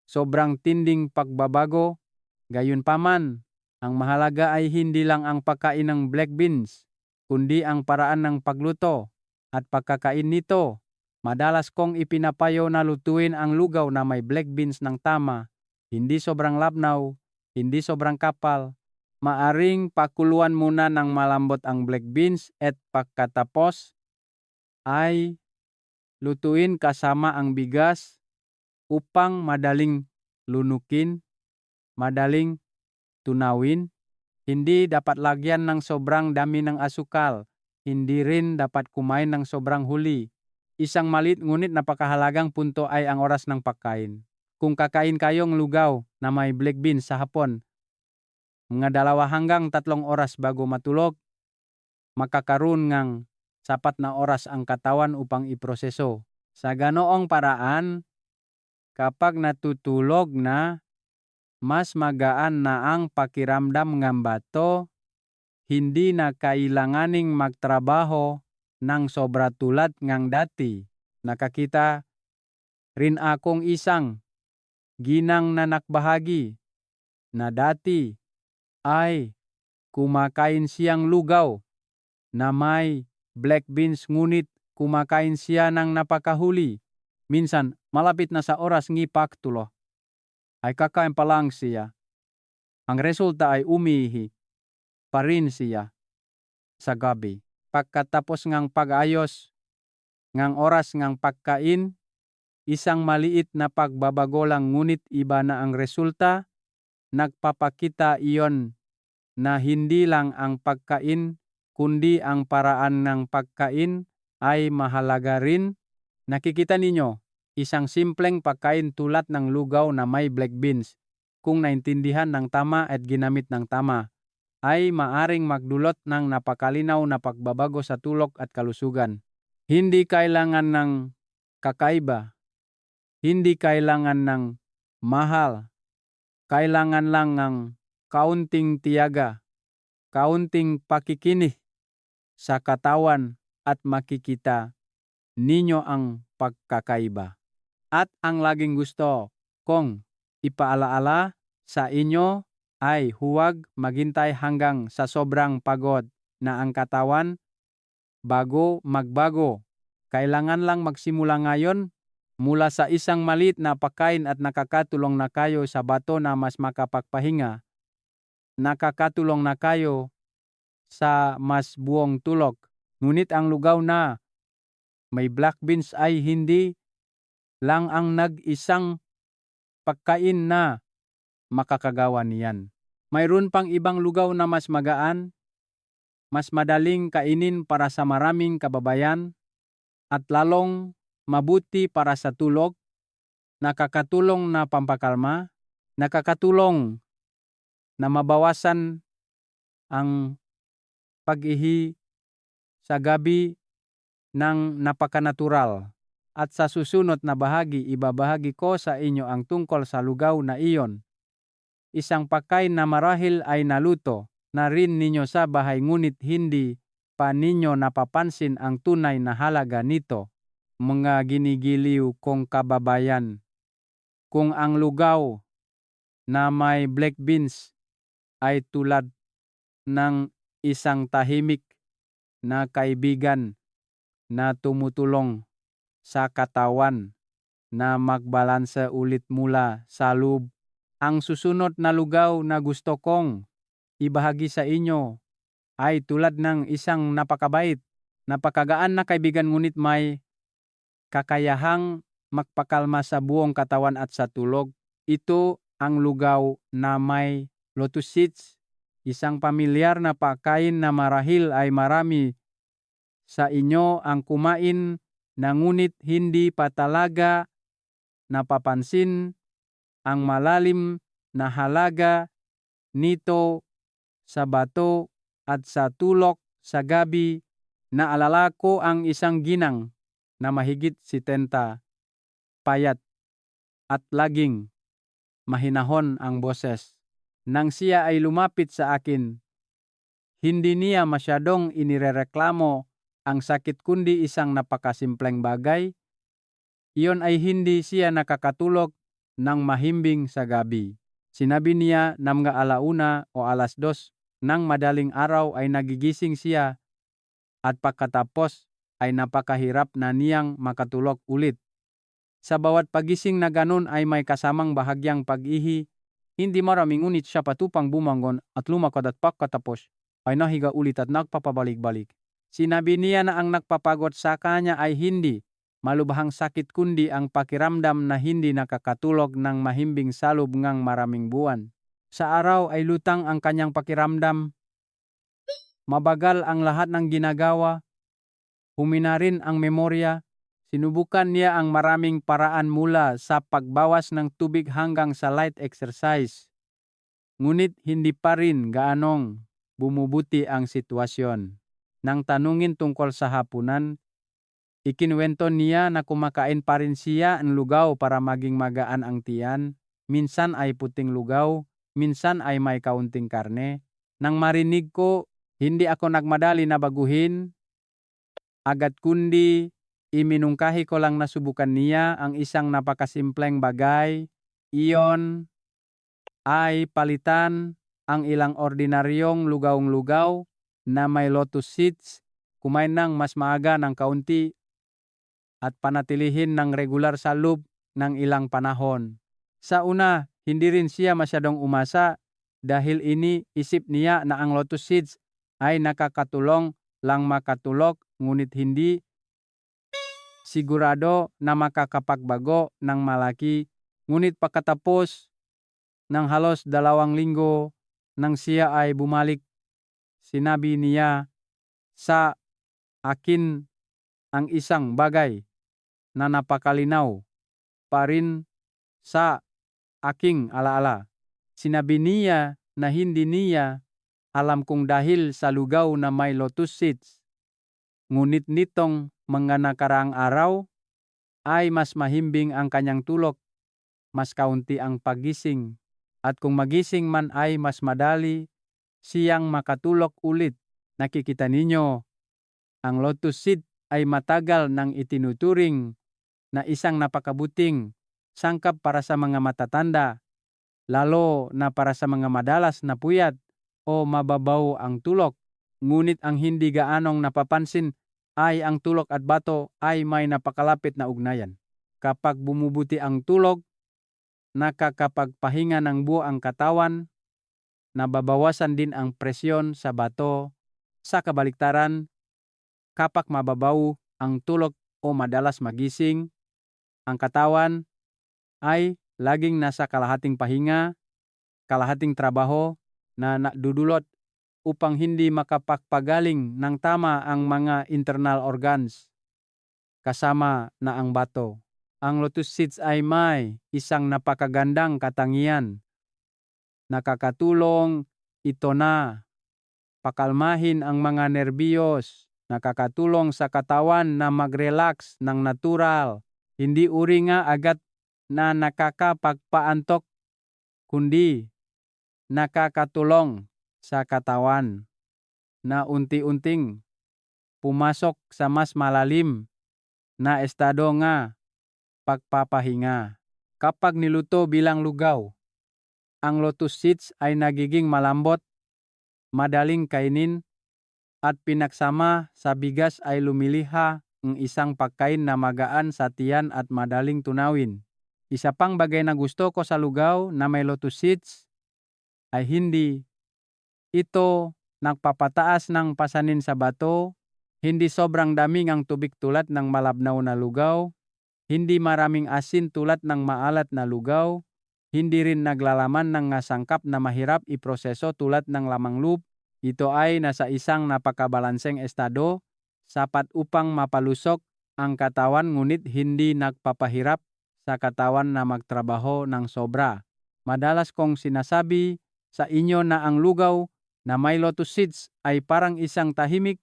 sobrang tinding pagbabago. Gayunpaman, ang mahalaga ay hindi lang ang pagkain ng black beans, kundi ang paraan ng pagluto at pagkakain nito. Madalas kong ipinapayo na lutuin ang lugaw na may black beans ng tama, hindi sobrang labnaw, hindi sobrang kapal. Maaring pakuluan muna ng malambot ang black beans at pagkatapos ay lutuin kasama ang bigas upang madaling lunukin, madaling tunawin, Hindi dapat lagyan ng sobrang dami ng asukal. Hindi rin dapat kumain ng sobrang huli. Isang maliit ngunit napakahalagang punto ay ang oras ng pagkain. Kung kakain kayong lugaw na may black beans sa hapon, mga 2 hanggang 3 oras bago matulog, makakaroon ng sapat na oras ang katawan upang iproseso. Sa ganoong paraan, kapag natutulog na, mas magaan na ang pakiramdam ng bato, hindi na kailanganing magtrabaho ng sobra tulad ng dati. Nakakita rin akong isang ginang na nakbahagi na dati ay kumakain siyang lugaw na may black beans ngunit kumakain siya ng napakahuli. Minsan, malapit na sa oras ng pagtulo, ay kakain pa lang siya. Ang resulta ay umihi pa rin siya sa gabi. Pagkatapos ng pag-ayos ng oras ng pagkain, isang maliit na pagbabago lang ngunit iba na ang resulta. Nagpapakita iyon na hindi lang ang pagkain kundi ang paraan ng pagkain ay mahalaga rin. Nakikita ninyo, isang simpleng pagkain tulad ng lugaw na may black beans, kung naintindihan ng tama at ginamit ng tama, ay maaring magdulot ng napakalinaw na pagbabago sa tulog at kalusugan. Hindi kailangan ng kakaiba, hindi kailangan ng mahal, kailangan lang ng kaunting tiyaga, kaunting pakikinig sa katawan at makikita ninyo ang pagkakaiba. At ang laging gusto kong ipaalaala sa inyo ay huwag maghintay hanggang sa sobrang pagod na ang katawan bago magbago. Kailangan lang magsimula ngayon mula sa isang maliit na pagkain at nakakatulong na kayo sa bato na mas makapagpahinga. Nakakatulong na kayo sa mas buong tulog. Ngunit ang lugaw na may black beans ay hindi lang ang nag-isang pagkain na makakagawa niyan. Mayroon pang ibang lugaw na mas magaan, mas madaling kainin para sa maraming kababayan, at lalong mabuti para sa tulog, nakakatulong na pampakalma, nakakatulong na mabawasan ang pag-ihi sa gabi ng napakanatural. At sa susunod na bahagi, ibabahagi ko sa inyo ang tungkol sa lugaw na iyon. Isang pagkain na marahil ay naluto na rin ninyo sa bahay ngunit hindi pa ninyo napapansin ang tunay na halaga nito. Mga ginigiliw kong kababayan, kung ang lugaw na may black beans ay tulad ng isang tahimik na kaibigan na tumutulong sa katawan na magbalanse ulit mula sa loob, ang susunod na lugaw na gusto kong ibahagi sa inyo ay tulad ng isang napakabait, napakagaan na kaibigan ngunit may kakayahang magpakalma sa buong katawan at sa tulog. Ito ang lugaw na may lotus seeds, isang pamilyar na pagkain na marahil ay marami sa inyo ang kumain na ngunit hindi pa talaga napapansin ang malalim na halaga nito sa bato at sa tulog sa gabi. Naalala ko ang isang ginang na mahigit 70, payat at laging mahinahon ang boses. Nang siya ay lumapit sa akin, hindi niya masyadong inirereklamo ang sakit kundi isang napakasimpleng bagay. Iyon ay hindi siya nakakatulog ng mahimbing sa gabi. Sinabi niya na mga 1:00 o 2:00 ng madaling araw ay nagigising siya at pagkatapos ay napakahirap na niyang makatulog ulit. Sa bawat pagising na ganun ay may kasamang bahagyang pag-ihi. Hindi marami ngunit siya patupang bumangon at lumakad at pagkatapos ay nahiga ulit at nagpapabalik-balik. Sinabi niya na ang nagpapagod sa kanya ay hindi malubhang sakit kundi ang pakiramdam na hindi nakakatulog ng mahimbing sa loob ng maraming buwan. Sa araw ay lutang ang kanyang pakiramdam. Mabagal ang lahat ng ginagawa. Humina rin ang memorya. Sinubukan niya ang maraming paraan mula sa pagbawas ng tubig hanggang sa light exercise. Ngunit hindi pa rin gaanong bumubuti ang sitwasyon. Nang tanungin tungkol sa hapunan, ikinuwento niya na kumakain pa rin siya ng lugaw para maging magaan ang tiyan. Minsan ay puting lugaw, minsan ay may kaunting karne. Nang marinig ko, hindi ako nagmadali na baguhin. Agad kundi iminungkahi ko lang nasubukan niya ang isang napakasimpleng bagay. Iyon ay palitan ang ilang ordinaryong lugaw-lugaw na may lotus seeds, kumain ng mas maaga ng kaunti at panatilihin ng regular sa loob ng ilang panahon. Sa una, hindi rin siya masyadong umasa dahil iniisip niya na ang lotus seeds ay nakakatulong lang makatulog ngunit hindi sigurado na makakapagbago ng malaki. Ngunit pagkatapos ng halos 2 linggo nang siya ay bumalik, sinabi niya sa akin ang isang bagay na napakalinaw pa rin sa aking alaala. Sinabi niya na hindi niya alam kung dahil sa lugaw na may lotus seeds. Ngunit nitong mga nakaraang araw ay mas mahimbing ang kanyang tulog, mas kaunti ang pagising, at kung magising man ay mas madali siyang makatulog ulit. Nakikita ninyo, ang lotus seed ay matagal nang itinuturing na isang napakabuting sangkap para sa mga matatanda, lalo na para sa mga madalas na puyat o mababaw ang tulog. Ngunit ang hindi gaanong napapansin ay ang tulog at bato ay may napakalapit na ugnayan. Kapag bumubuti ang tulog, nakakapagpahinga ng buo ang katawan, nababawasan din ang presyon sa bato. Sa kabaliktaran, kapag mababaw ang tulog o madalas magising, ang katawan ay laging nasa kalahating pahinga, kalahating trabaho na nadudulot upang hindi makapagpagaling ng tama ang mga internal organs, kasama na ang bato. Ang lotus seeds ay may isang napakagandang katangian. Nakakatulong ito na pakalmahin ang mga nerbiyos, nakakatulong sa katawan na mag-relax ng natural, hindi uri nga agad na nakakapagpaantok, kundi nakakatulong sa katawan na unti-unting pumasok sa mas malalim na estado nga pagpapahinga. Kapag niluto bilang lugaw, ang lotus seeds ay nagiging malambot, madaling kainin, at pinagsama sa bigas ay lumiliha ng isang pagkain na magaan sa tiyan at madaling tunawin. Isa pang bagay na gusto ko sa lugaw na may lotus seeds ay hindi ito nagpapataas ng pasanin sa bato, hindi sobrang daming ang tubig tulad ng malabnaw na lugaw, hindi maraming asin tulad ng maalat na lugaw, hindi rin naglalaman ng sangkap na mahirap iproseso tulad ng lamang loob. Ito ay nasa isang napakabalanseng estado, sapat upang mapalusok ang katawan ngunit hindi nagpapahirap sa katawan na magtrabaho ng sobra. Madalas kong sinasabi sa inyo na ang lugaw na may lotus seeds ay parang isang tahimik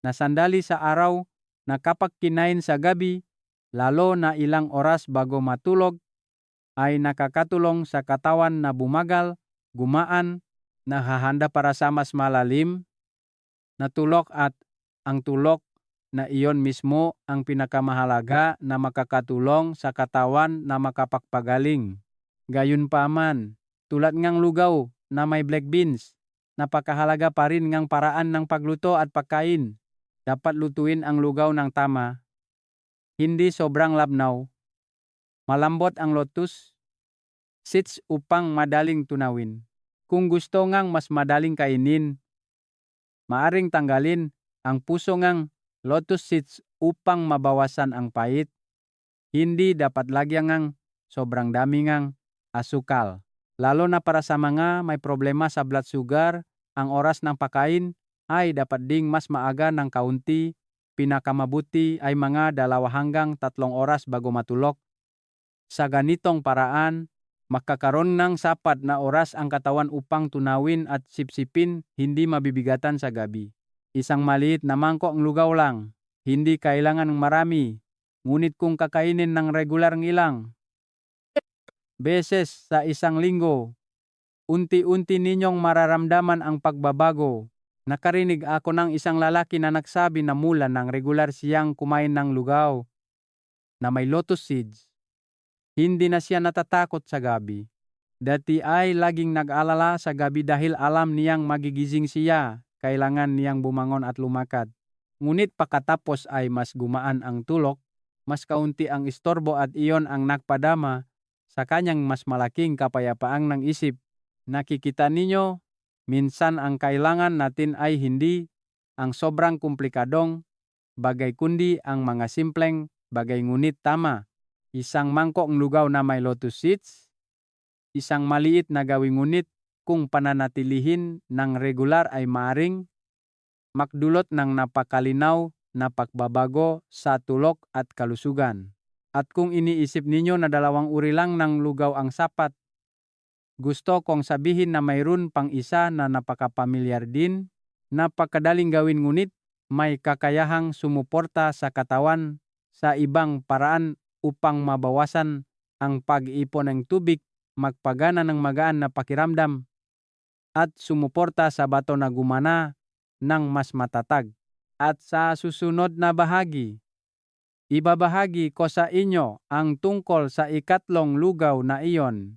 na sandali sa araw na kapag kinain sa gabi, lalo na ilang oras bago matulog, ay nakakatulong sa katawan na bumagal, gumaan, nahahanda para sa mas malalim na tulog at ang tulog na iyon mismo ang pinakamahalaga na makakatulong sa katawan na makapagpagaling. Gayunpaman, tulad ngang lugaw na may black beans, napakahalaga pa rin ngang paraan ng pagluto at pagkain. Dapat lutuin ang lugaw ng tama, hindi sobrang labnaw. Malambot ang lotus seeds upang madaling tunawin. Kung gusto ngang mas madaling kainin, maaring tanggalin ang puso ngang lotus seeds upang mabawasan ang pait. Hindi dapat lagyan ngang sobrang dami ngang asukal, Lalo na para sa mga may problema sa blood sugar, ang oras ng pagkain ay dapat ding mas maaga ng kaunti. Pinakamabuti ay mga 2 hanggang 3 oras bago matulog. Sa ganitong paraan, makakaroon ng sapat na oras ang katawan upang tunawin at sipsipin, hindi mabibigatan sa gabi. Isang maliit na mangkok ng lugaw lang, hindi kailangan ng marami, ngunit kung kakainin ng regular ng ilang beses sa isang linggo, unti-unti ninyong mararamdaman ang pagbabago. Nakarinig ako ng isang lalaki na nagsabi na mula ng regular siyang kumain ng lugaw na may lotus seeds, hindi na siya natatakot sa gabi. Dati ay laging nag-alala sa gabi dahil alam niyang magigising siya, kailangan niyang bumangon at lumakad. Ngunit pagkatapos ay mas gumaan ang tulog, mas kaunti ang istorbo at iyon ang nagpadama sa kanyang mas malaking kapayapaang ng isip. Nakikita ninyo, minsan ang kailangan natin ay hindi ang sobrang komplikadong bagay kundi ang mga simpleng bagay ngunit tama. Isang mangkok ng lugaw na may lotus seeds, isang maliit na gawing ngunit kung pananatilihin ng regular ay maaring makdulot ng napakalinaw na pagbabago sa tulog at kalusugan. At kung iniisip ninyo na 2 uri lang ng lugaw ang sapat, gusto kong sabihin na mayroon pang isa na napakapamilyar din, napakadaling gawin ngunit may kakayahang sumuporta sa katawan sa ibang paraan upang mabawasan ang pag-ipon ng tubig, magpagana ng magaan na pakiramdam, at sumuporta sa bato na gumana ng mas matatag. At sa susunod na bahagi, ibabahagi ko sa inyo ang tungkol sa ikatlong lugaw na iyon.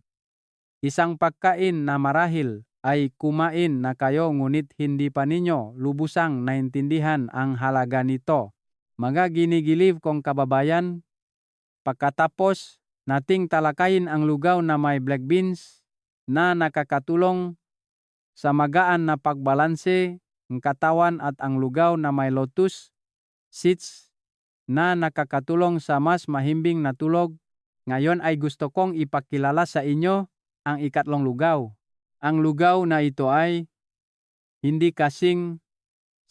Isang pagkain na marahil ay kumain na kayo ngunit hindi pa ninyo lubusang naintindihan ang halaga nito. Mga ginigiliw kong kababayan, pagkatapos nating talakayin ang lugaw na may black beans na nakakatulong sa magaan na pagbalanse ng katawan at ang lugaw na may lotus seeds na nakakatulong sa mas mahimbing na tulog, ngayon ay gusto kong ipakilala sa inyo ang ikatlong lugaw. Ang lugaw na ito ay hindi kasing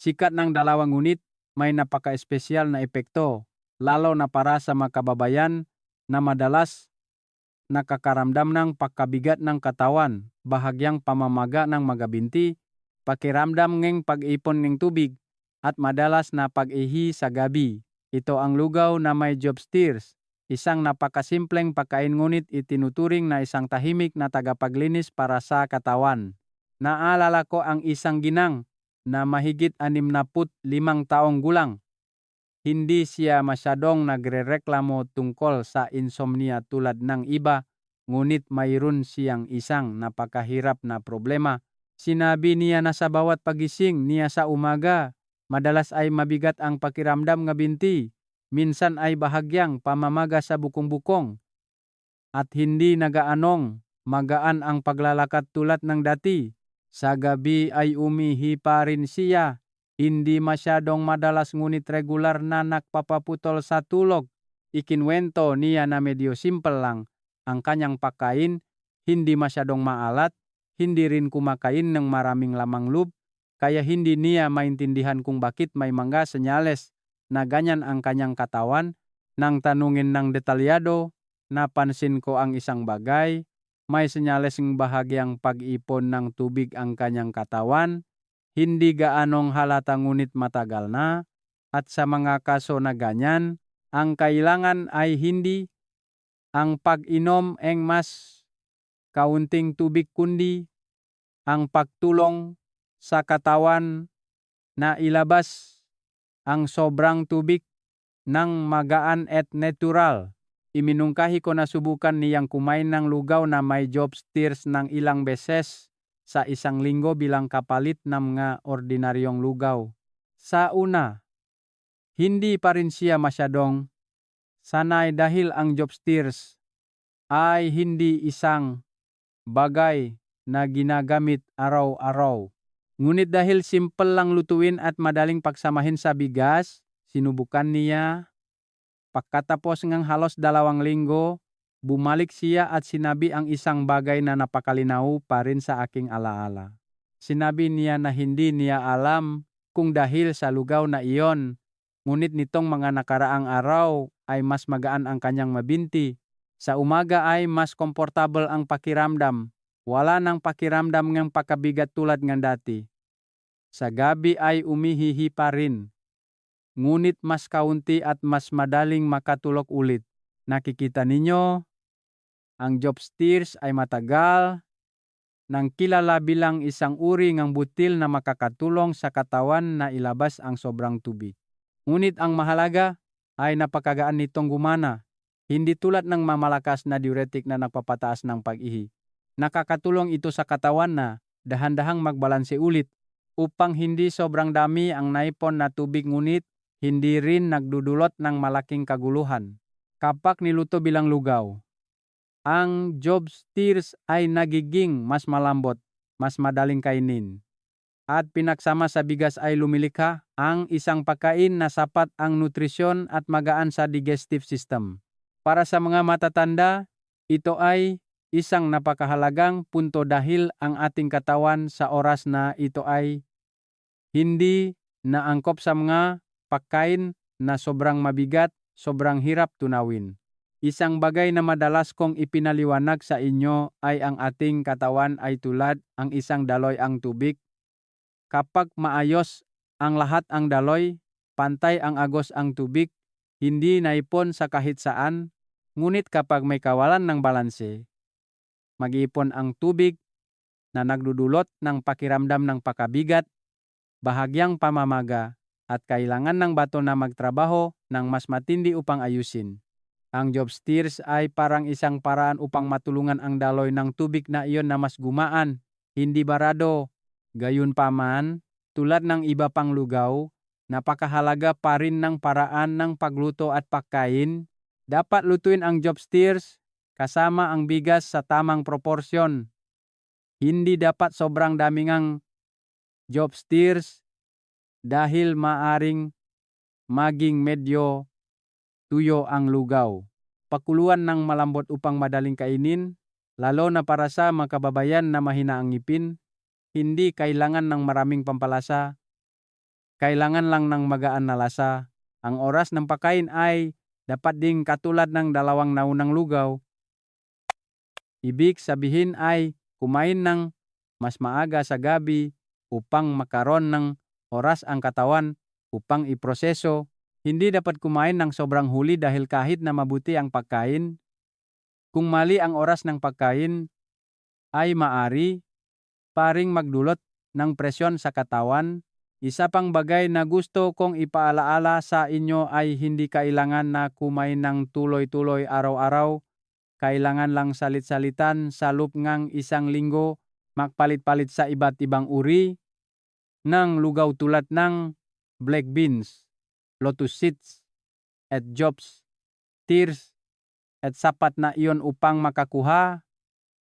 sikat ng 2 ngunit may napaka-espesyal na epekto, lalo na para sa mga kababayan na madalas nakakaramdam ng pagkabigat ng katawan, bahagyang pamamaga ng magabinti, pakiramdam ng pag-ipon ng tubig, at madalas na pag-ihi sa gabi. Ito ang lugaw na may job steers, isang napakasimpleng pagkain ngunit itinuturing na isang tahimik na tagapaglinis para sa katawan. Naalala ko ang isang ginang na mahigit 65 taong gulang. Hindi siya masyadong nagrereklamo tungkol sa insomnia tulad ng iba, ngunit mayroon siyang isang napakahirap na problema. Sinabi niya na sa bawat pagising niya sa umaga, madalas ay mabigat ang pakiramdam ng binti, minsan ay bahagyang pamamaga sa bukong-bukong, at hindi nagaanong magaan ang paglalakad tulad ng dati. Sa gabi ay umihi pa rin siya, hindi masyadong madalas ngunit regular na nagpapaputol sa tulog. Ikinwento niya na medyo simple lang ang kanyang pagkain, hindi masyadong maalat, hindi rin kumakain ng maraming lamang loob, kaya hindi niya maintindihan kung bakit may mga senyales na ganyan ang kanyang katawan. Nang tanungin ng detalyado, napansin ko ang isang bagay, may senyales ng bahagyang pag-ipon ng tubig ang kanyang katawan, hindi gaanong halata ngunit matagal na, at sa mga kaso na ganyan, ang kailangan ay hindi ang pag-inom ng mas kaunting tubig kundi ang pagtulong sa katawan na ilabas ang sobrang tubig ng magaan at natural. Iminungkahi ko na subukan niyang kumain ng lugaw na may job steers ng ilang beses sa isang linggo bilang kapalit ng mga ordinaryong lugaw. Sa una, hindi pa rin siya masyadong sanay dahil ang job steers ay hindi isang bagay na ginagamit araw-araw. Ngunit dahil simple lang lutuin at madaling pagsamahin sa bigas, sinubukan niya. Pagkatapos ng halos 2 linggo, Bumalik siya at sinabi ang isang bagay na napakalinaw pa rin sa aking alaala. Sinabi niya na hindi niya alam kung dahil sa lugaw na iyon, ngunit nitong mga nakaraang araw ay mas magaan ang kanyang mabinti. Sa umaga ay mas komportable ang pakiramdam. Wala nang pakiramdam ng pakabigat tulad ng dati. Sa gabi ay umihihi pa rin. Ngunit mas kaunti at mas madaling makatulog ulit. Nakikita ninyo, ang job steers ay matagal, nang kilala bilang isang uri ng butil na makakatulong sa katawan na ilabas ang sobrang tubig. Ngunit ang mahalaga ay napakagaan nitong gumana. Hindi tulad ng mamalakas na diuretic na nagpapataas ng pag-ihi. Nakakatulong ito sa katawan na dahan-dahang magbalanse ulit upang hindi sobrang dami ang naipon na tubig ngunit hindi rin nagdudulot ng malaking kaguluhan. Kapag niluto bilang lugaw, ang job steers ay nagiging mas malambot, mas madaling kainin. At pinagsama sa bigas ay lumilikha ang isang pagkain na sapat ang nutrisyon at magaan sa digestive system. Para sa mga matatanda, ito ay isang napakahalagang punto dahil ang ating katawan sa oras na ito ay hindi naangkop sa mga pagkain na sobrang mabigat, sobrang hirap tunawin. Isang bagay na madalas kong ipinaliwanag sa inyo ay ang ating katawan ay tulad ang isang daloy ang tubig. Kapag maayos ang lahat ang daloy, pantay ang agos ang tubig, hindi naipon sa kahit saan, ngunit kapag may kawalan ng balanse, mag-iipon ang tubig na nagdudulot ng pakiramdam ng pakabigat, bahagyang pamamaga, at kailangan ng bato na magtrabaho ng mas matindi upang ayusin. Ang job steers ay parang isang paraan upang matulungan ang daloy ng tubig na iyon na mas gumaan, hindi barado. Gayunpaman, tulad ng iba pang lugaw, napakahalaga pa rin ng paraan ng pagluto at pagkain. Dapat lutuin ang job steers kasama ang bigas sa tamang proporsyon. Hindi dapat sobrang dami ng job steers dahil maaring maging medyo tuyo ang lugaw. Pakuluan ng malambot upang madaling kainin, lalo na para sa mga kababayan na mahina ang ngipin. Hindi kailangan ng maraming pampalasa. Kailangan lang ng magaan na lasa. Ang oras ng pagkain ay dapat ding katulad ng dalawang naunang lugaw. Ibig sabihin ay kumain ng mas maaga sa gabi upang makaroon ng oras ang katawan upang iproseso. Hindi dapat kumain ng sobrang huli dahil kahit na mabuti ang pagkain, kung mali ang oras ng pagkain, ay maari paring magdulot ng presyon sa katawan. Isa pang bagay na gusto kong ipaalaala sa inyo ay hindi kailangan na kumain ng tuloy-tuloy araw-araw. Kailangan lang salit-salitan sa loob ng isang linggo, magpalit-palit sa iba't ibang uri ng lugaw tulad ng black beans, lotus seeds, at job steers, at sapat na iyon upang makakuha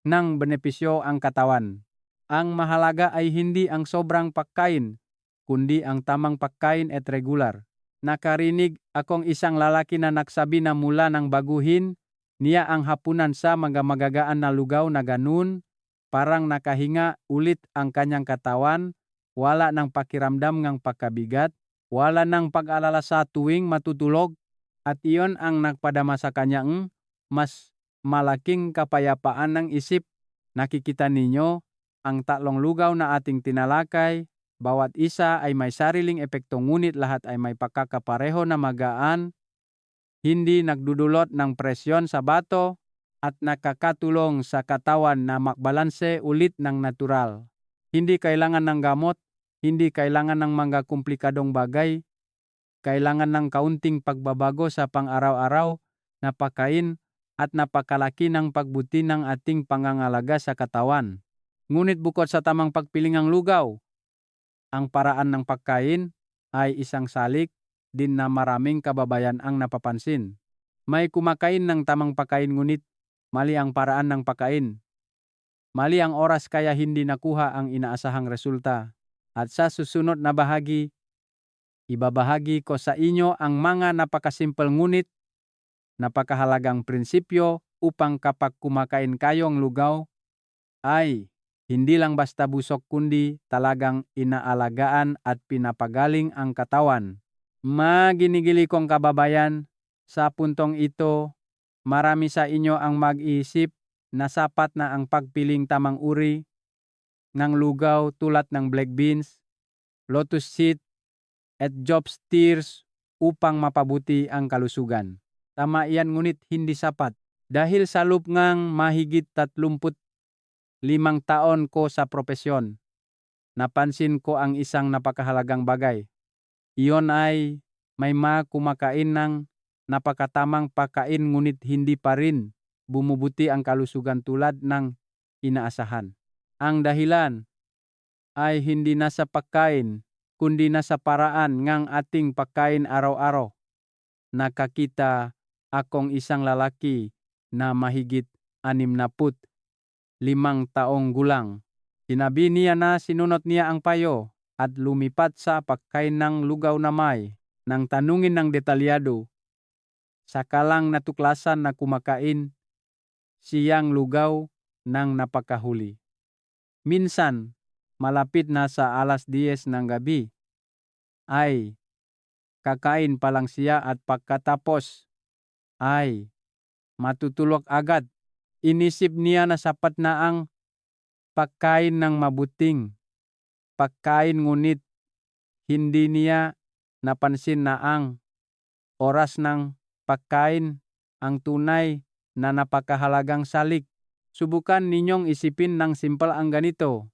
ng benepisyo ang katawan. Ang mahalaga ay hindi ang sobrang pagkain, kundi ang tamang pagkain at regular. Nakarinig akong isang lalaki na nagsabi na mula nang baguhin niya ang hapunan sa mga magagaan na lugaw na ganun, parang nakahinga ulit ang kanyang katawan, wala ng pakiramdam ng pagkabigat, wala ng pag-alala sa tuwing matutulog, at iyon ang nagpadama sa kanyang mas malaking kapayapaan ng isip. Nakikita ninyo, ang tatlong lugaw na ating tinalakay, bawat isa ay may sariling epekto ngunit lahat ay may pagkakapareho na magaan, hindi nagdudulot ng presyon sa bato, at nakakatulong sa katawan na makbalanse ulit ng natural. Hindi kailangan ng gamot, hindi kailangan ng mga komplikadong bagay, kailangan ng kaunting pagbabago sa pang-araw-araw na pagkain at napakalaki ng pagbuti ng ating pangangalaga sa katawan. Ngunit bukod sa tamang pagpili ng lugaw, ang paraan ng pagkain ay isang salik din na maraming kababayan ang napapansin. May kumakain ng tamang pagkain ngunit mali ang paraan ng pagkain. Mali ang oras kaya hindi nakuha ang inaasahang resulta. At sa susunod na bahagi, ibabahagi ko sa inyo ang mga napakasimpel ngunit napakahalagang prinsipyo upang kapag kumakain kayong lugaw, ay hindi lang basta busog kundi talagang inaalagaan at pinapagaling ang katawan. Maginigili kong kababayan, sa puntong ito, marami sa inyo ang mag-iisip na sapat na ang pagpiling tamang uri ng lugaw tulad ng black beans, lotus seed, at jobs tears upang mapabuti ang kalusugan. Tama iyan ngunit hindi sapat. Dahil sa loob ngang mahigit 35 taon ko sa propesyon, napansin ko ang isang napakahalagang bagay. Iyon ay may mga kumakain ng napakatamang pagkain ngunit hindi pa rin bumubuti ang kalusugan tulad ng inaasahan. Ang dahilan ay hindi na sa pagkain, kundi na sa paraan ng ating pagkain araw-araw. Nakakita akong isang lalaki na mahigit 65 taong gulang. Sinabi niya na sinunod niya ang payo at lumipat sa pagkain ng lugaw na may nang tanungin ng detalyado. Sakalang natuklasan na kumakain siyang lugaw ng napakahuli. Minsan, malapit na sa alas 10 ng gabi, ay kakain pa lang siya at pagkatapos ay matutulog agad. Inisip niya na sapat na ang pagkain ng mabuting pagkain ngunit hindi niya napansin na ang oras ng pagkain ang tunay na napakahalagang salik. Subukan ninyong isipin ng simple ang ganito.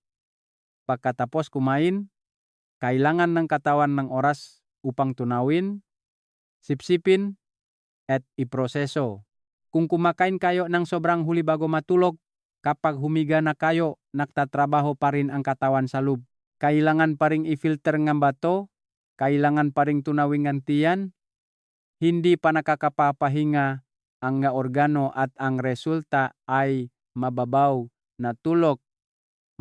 Pagkatapos kumain, kailangan ng katawan ng oras upang tunawin, sipsipin, at iproseso. Kung kumakain kayo ng sobrang huli bago matulog, kapag humiga na kayo, nagtatrabaho pa rin ang katawan sa loob. Kailangan pa rin i-filter ng bato, kailangan pa rin tunawin ang tiyan, hindi pa nakakapapahinga ang nga organo at ang resulta ay mababaw na tulog,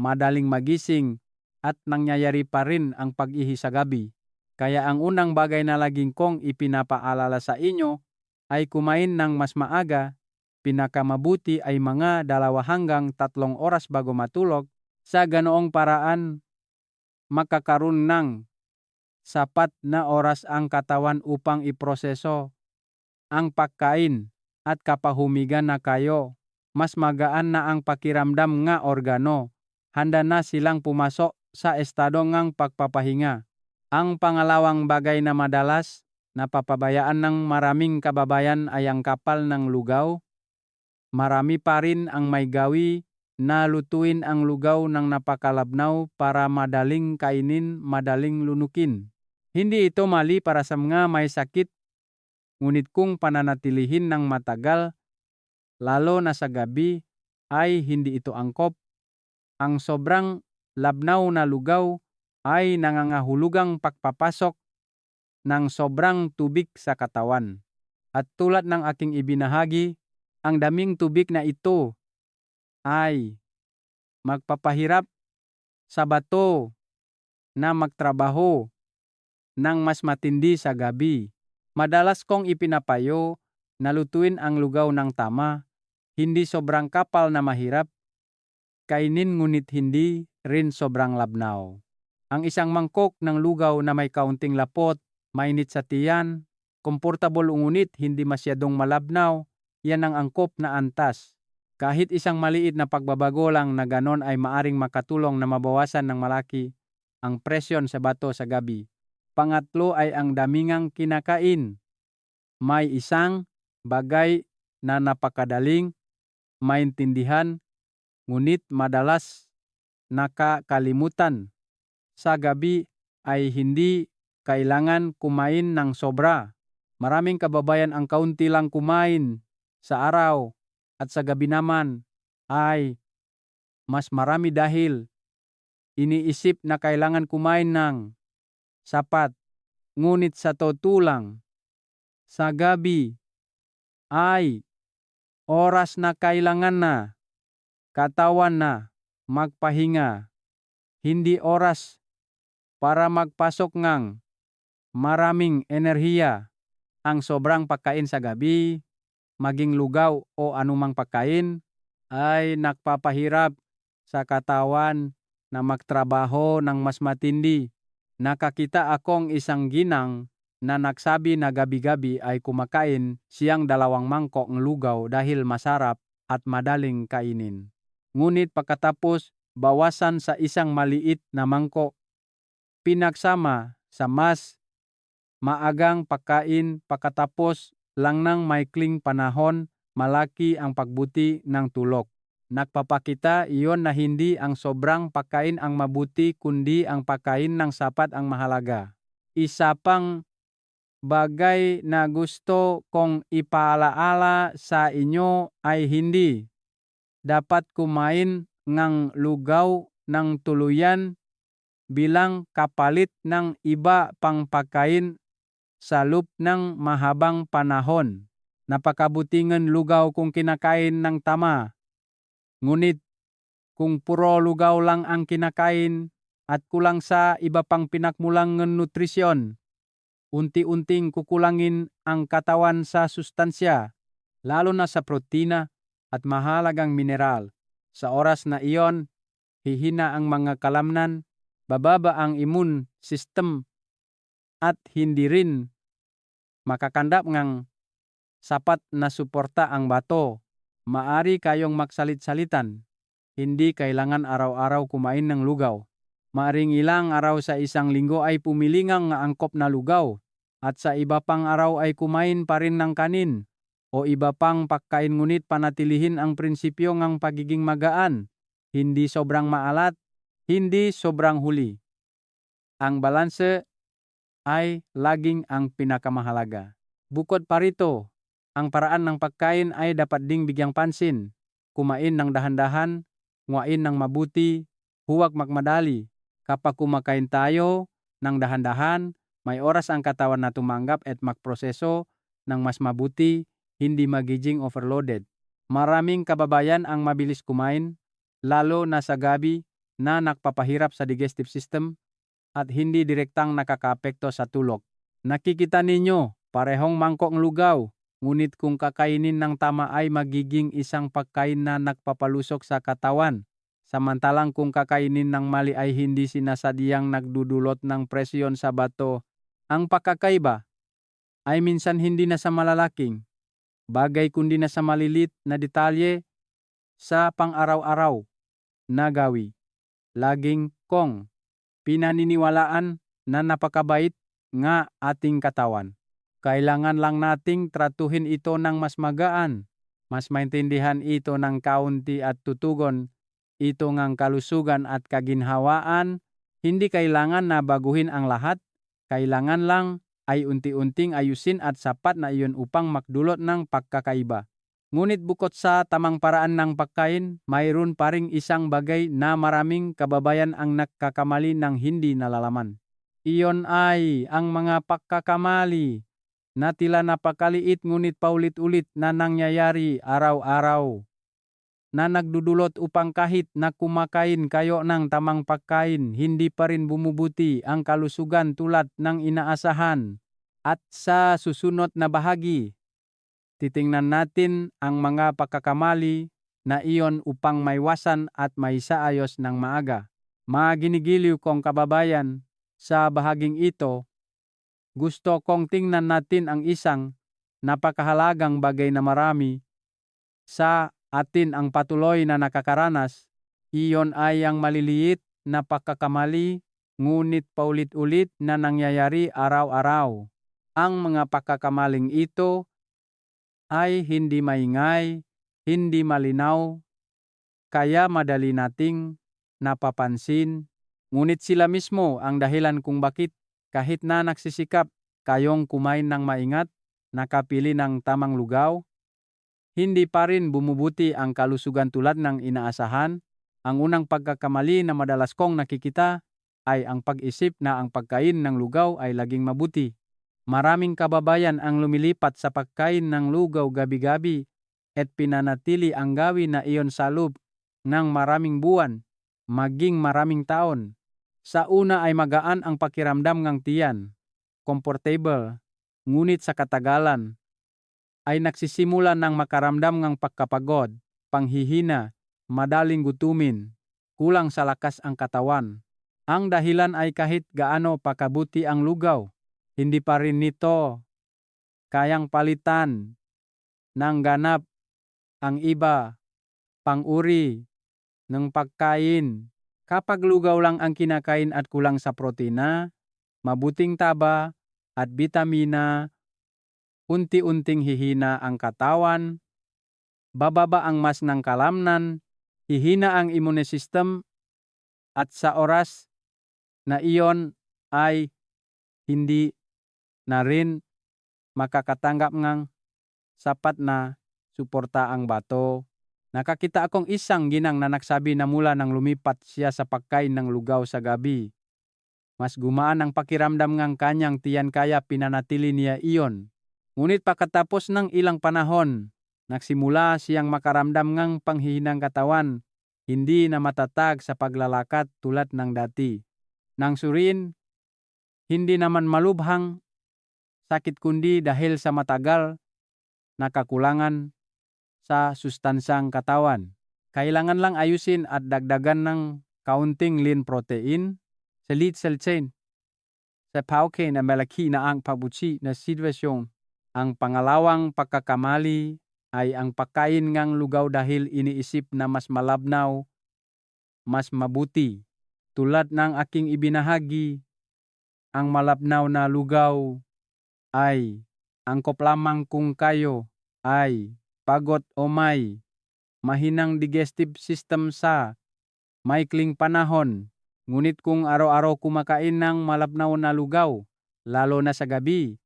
madaling magising at nangyayari pa rin ang pag-ihi sa gabi. Kaya ang unang bagay na laging kong ipinapaalala sa inyo ay kumain ng mas maaga. Pinakamabuti ay mga 2 hanggang 3 oras bago matulog. Sa ganoong paraan, makakaroon ng sapat na oras ang katawan upang iproseso ang pagkain at kapag humiga na kayo, mas magaan na ang pakiramdam nga organo. Handa na silang pumasok sa estado ng pagpapahinga. Ang pangalawang bagay na madalas napapabayaan ng maraming kababayan ay ang kapal ng lugaw. Marami pa rin ang may gawi na lutuin ang lugaw ng napakalabnaw para madaling kainin, madaling lunukin. Hindi ito mali para sa mga may sakit, ngunit kung pananatilihin ng matagal, lalo na sa gabi, ay hindi ito angkop. Ang sobrang labnaw na lugaw ay nangangahulugang pagpapasok ng sobrang tubig sa katawan. At tulad ng aking ibinahagi, ang daming tubig na ito ay magpapahirap sa bato na magtrabaho ng mas matindi sa gabi. Madalas kong ipinapayo na lutuin ang lugaw ng tama, hindi sobrang kapal na mahirap kainin ngunit hindi rin sobrang labnaw. Ang isang mangkok ng lugaw na may kaunting lapot, mainit sa tiyan, komportable ngunit hindi masyadong malabnaw, yan ang angkop na antas. Kahit isang maliit na pagbabago lang na ganon ay maaring makatulong na mabawasan ng malaki ang presyon sa bato sa gabi. Pangatlo ay ang damingang kinakain. May isang bagay na napakadaling maintindihan, ngunit madalas nakakalimutan. Sa gabi ay hindi kailangan kumain ng sobra. Maraming kababayan ang kaunti lang kumain sa araw at sa gabi naman ay mas marami dahil iniisip na kailangan kumain ng sapat. Ngunit sa totoo lang, sa gabi ay oras na kailangan na katawan na magpahinga, hindi oras para magpasok ng maraming enerhiya. Ang sobrang pagkain sa gabi maging lugaw o anumang pagkain, ay nagpapahirap sa katawan na magtrabaho ng mas matindi. Nakakita akong isang ginang na nagsabi na gabi-gabi ay kumakain siyang 2 mangkok ng lugaw dahil masarap at madaling kainin. Ngunit pagkatapos bawasan sa isang maliit na mangkok, pinagsama sa mas maagang pagkain pagkatapos lang ng maikling panahon, malaki ang pagbuti ng tulog. Nagpapakita iyon na hindi ang sobrang pagkain ang mabuti kundi ang pagkain ng sapat ang mahalaga. Isa pang bagay na gusto kong ipaalaala sa inyo ay hindi dapat kumain ng lugaw ng tuluyan bilang kapalit ng iba pang pagkain sa loob ng mahabang panahon. Napakabuting lugaw kung kinakain ng tama. Ngunit kung puro lugaw lang ang kinakain at kulang sa iba pang pinakmulang nutrisyon, unti-unting kukulangin ang katawan sa sustansya, lalo na sa protina at mahalagang mineral. Sa oras na iyon, hihina ang mga kalamnan, bababa ang immune system, at hindi rin makakandap ng sapat na suporta ang bato. Maari kayong magsalit-salitan. Hindi kailangan araw-araw kumain ng lugaw. Maaring ilang araw sa isang linggo ay pumilingang nga angkop na lugaw at sa iba pang araw ay kumain pa rin ng kanin o iba pang pagkain, ngunit panatilihin ang prinsipyo ng pagiging magaan. Hindi sobrang maalat, hindi sobrang huli. Ang balanse ay laging ang pinakamahalaga. Bukod pa rito, ang paraan ng pagkain ay dapat ding bigyang pansin. Kumain ng dahan-dahan, nguain ng mabuti, huwag magmadali. Kapag kumakain tayo ng dahan-dahan, may oras ang katawan na tumanggap at magproseso ng mas mabuti, hindi magiging overloaded. Maraming kababayan ang mabilis kumain, lalo na sa gabi, na nagpapahirap sa digestive system at hindi direktang nakakaapekto sa tulog. Nakikita ninyo, parehong mangkok ng lugaw, ngunit kung kakainin ng tama ay magiging isang pagkain na nagpapalusok sa katawan. Samantalang kung kakainin ng mali ay hindi sinasadyang nagdudulot ng presyon sa bato. Ang pagkakaiba ay minsan hindi na sa malalaking bagay kundi na sa malilit na detalye sa pang-araw-araw na gawi. Laging kong pinaniniwalaan na napakabait nga ating katawan. Kailangan lang nating tratuhin ito ng mas magaan, mas maintindihan ito ng kaunti at tutugon ito ngang kalusugan at kaginhawaan. Hindi kailangan na baguhin ang lahat, kailangan lang ay unti-unting ayusin at sapat na iyon upang makdulot ng pagkakaiba. Ngunit bukod sa tamang paraan ng pagkain, mayroon pa ring isang bagay na maraming kababayan ang nagkakamali ng hindi nalalaman. Iyon ay ang mga pagkakamali na tila napakaliit ngunit paulit-ulit na nangyayari araw-araw, na nagdudulot upang kahit na kumakain kayo ng tamang pagkain, hindi pa rin bumubuti ang kalusugan tulad ng inaasahan. At sa susunod na bahagi, titingnan natin ang mga pagkakamali na iyon upang maiwasan at maisaayos ng maaga. Mga ginigiliw kong kababayan, sa bahaging ito, gusto kong tingnan natin ang isang napakahalagang bagay na marami sa atin ang patuloy na nakakaranas. Iyon ay ang maliliit na pagkakamali ngunit paulit-ulit na nangyayari araw-araw. Ang mga pagkakamaling ito ay hindi maingay, hindi malinaw, kaya madali nating napapansin, ngunit sila mismo ang dahilan kung bakit kahit na nagsisikap kayong kumain ng maingat, nakapili ng tamang lugaw, hindi pa rin bumubuti ang kalusugan tulad ng inaasahan. Ang unang pagkakamali na madalas kong nakikita ay ang pag-isip na ang pagkain ng lugaw ay laging mabuti. Maraming kababayan ang lumilipat sa pagkain ng lugaw gabi-gabi at pinanatili ang gawin na iyon sa loob ng maraming buwan, maging maraming taon. Sa una ay magaan ang pakiramdam ng tiyan, comfortable, ngunit sa katagalan ay nagsisimula ng makaramdam ng pagkapagod, panghihina, madaling gutumin, kulang sa lakas ang katawan. Ang dahilan ay kahit gaano pakabuti ang lugaw, hindi pa rin nito kayang palitan ng ganap ang iba pang uri ng pagkain. Kapag lugaw lang ang kinakain at kulang sa protina, mabuting taba at bitamina, unti-unting hihina ang katawan, bababa ang mas ng kalamnan, hihina ang immune system, at sa oras na iyon ay hindi na rin makakatanggap ng sapat na suporta ang bato. Nakakita akong isang ginang na nagsabi na mula nang lumipat siya sa pagkain ng lugaw sa gabi, mas gumaan ang pakiramdam ng kanyang tiyan kaya pinanatili niya iyon. Ngunit pagkatapos ng ilang panahon, nagsimula siyang makaramdam ng panghihinang katawan, hindi na matatag sa paglalakad tulad ng dati. Nang suriin, hindi naman malubhang sakit kundi dahil sa matagal na kakulangan sa sustansang katawan. Kailangan lang ayusin at dagdagan ng kaunting lean protein sa lead cell chain. Sa pauke na malaki na ang pabuti na sitwasyon. Ang pangalawang pagkakamali ay ang pagkain ng lugaw dahil iniisip na mas malabnaw, mas mabuti. Tulad ng aking ibinahagi, ang malabnaw na lugaw ay angkop lamang kung kayo ay pagod o may mahinang digestive system sa maikling panahon. Ngunit kung araw-araw kumakain ng malabnaw na lugaw, lalo na sa gabi,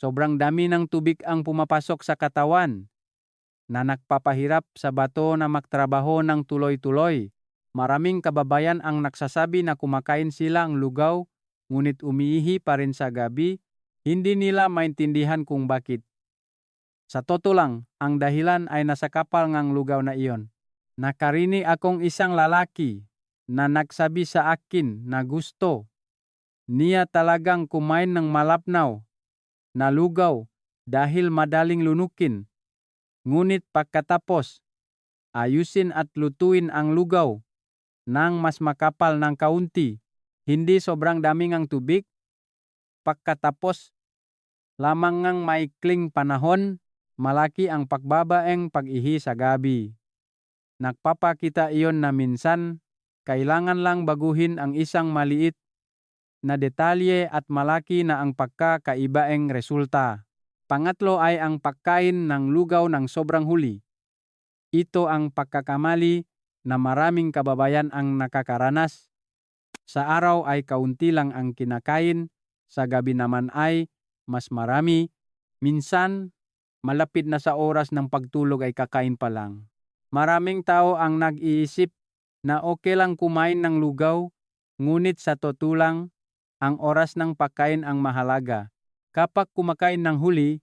sobrang dami ng tubig ang pumapasok sa katawan na nagpapahirap sa bato na magtrabaho ng tuloy-tuloy. Maraming kababayan ang nagsasabi na kumakain sila ng lugaw ngunit umiihi pa rin sa gabi. Hindi nila maintindihan kung bakit. Sa totoo lang, ang dahilan ay nasa kapal ng lugaw na iyon. Nakarinig akong isang lalaki na nagsabi sa akin na gusto niya talagang kumain ng malabnaw na lugaw dahil madaling lunukin. Ngunit pagkatapos, ayusin at lutuin ang lugaw ng mas makapal ng kaunti, hindi sobrang daming ang tubig. Pagkatapos lamang ng maikling panahon, malaki ang pagbabaeng pag-ihi sa gabi. Nagpapakita iyon na minsan, kailangan lang baguhin ang isang maliit na detalye at malaki na ang pagkakaibaeng resulta. Pangatlo ay ang pagkain ng lugaw ng sobrang huli. Ito ang pagkakamali na maraming kababayan ang nakakaranas. Sa araw ay kaunti lang ang kinakain, sa gabi naman ay mas marami. Minsan, malapit na sa oras ng pagtulog ay kakain pa lang. Maraming tao ang nag-iisip na okay lang kumain ng lugaw, ngunit sa totoo lang, ang oras ng pagkain ang mahalaga. Kapag kumakain ng huli,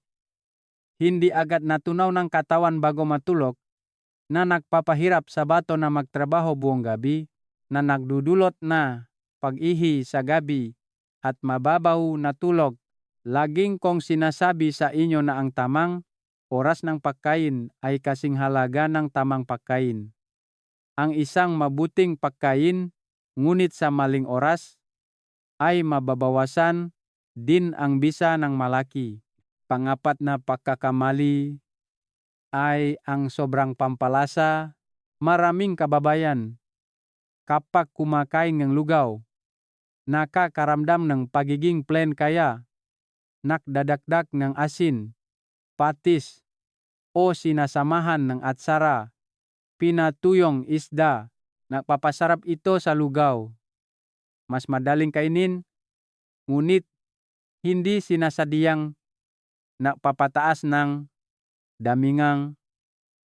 hindi agad natunaw ng katawan bago matulog na nagpapahirap sa bato na magtrabaho buong gabi, na nagdudulot na pag-ihi sa gabi at mababaw na tulog. Laging kong sinasabi sa inyo na ang tamang oras ng pagkain ay kasing halaga ng tamang pagkain. Ang isang mabuting pagkain, ngunit sa maling oras, ay mababawasan din ang bisa ng malaki. Pangapat na pagkakamali ay ang sobrang pampalasa. Maraming kababayan, kapag kumakain ng lugaw, nakakaramdam ng pagiging plain kaya nakdadakdak ng asin, patis, o sinasamahan ng atsara, pinatuyong isda. Nagpapasarap ito sa lugaw. Mas madaling kainin, ngunit hindi sinasadyang nagpapataas ng damingang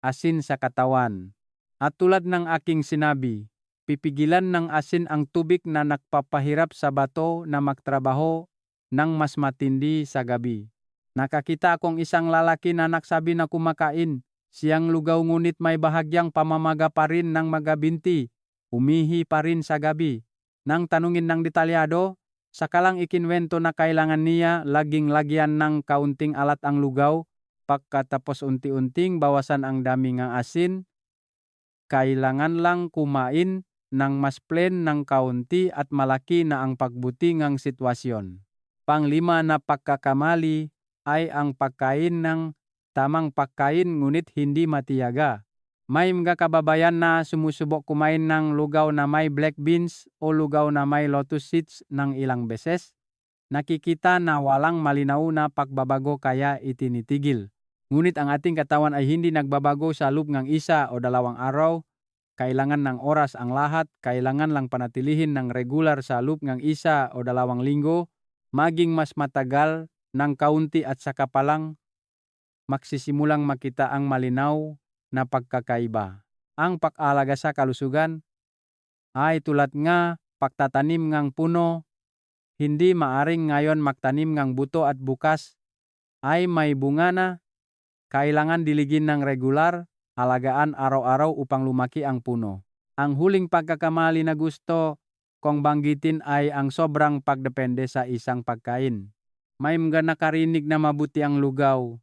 asin sa katawan. At tulad ng aking sinabi, pipigilan ng asin ang tubig na nagpapahirap sa bato na magtrabaho ng mas matindi sa gabi. Nakakita akong isang lalaki na nagsabi na kumakain siyang lugaw ngunit may bahagyang pamamaga pa rin ng magabinti, umihi pa rin sa gabi. Nang tanungin ng detalyado, saka lang ikinwento na kailangan niya laging lagyan ng kaunting alat ang lugaw pagkatapos unti-unting bawasan ang dami ng asin, kailangan lang kumain ng mas plain ng kaunti at malaki na ang pagbuti ng sitwasyon. Panglima na pagkakamali ay ang pagkain ng tamang pagkain ngunit hindi matiyaga. May mga kababayan na sumusubok kumain ng lugaw na may black beans o lugaw na may lotus seeds ng ilang beses. Nakikita na walang malinaw na pagbabago kaya itinitigil. Ngunit ang ating katawan ay hindi nagbabago sa loob ng 1 o 2 araw. Kailangan ng oras ang lahat, kailangan lang panatilihin ng regular sa loob ng 1 o 2 linggo, maging mas matagal ng kaunti at saka palang magsisimulang makita ang malinaw na pagkakaiba. Ang pag-alaga sa kalusugan ay tulad nga pagtatanim ng puno, hindi maaring ngayon magtanim ng buto at bukas ay may bunga na. Kailangan diligin ng regular, alagaan araw-araw upang lumaki ang puno. Ang huling pagkakamali na gusto kong banggitin ay ang sobrang pagdepende sa isang pagkain. May mga nakarinig na mabuti ang lugaw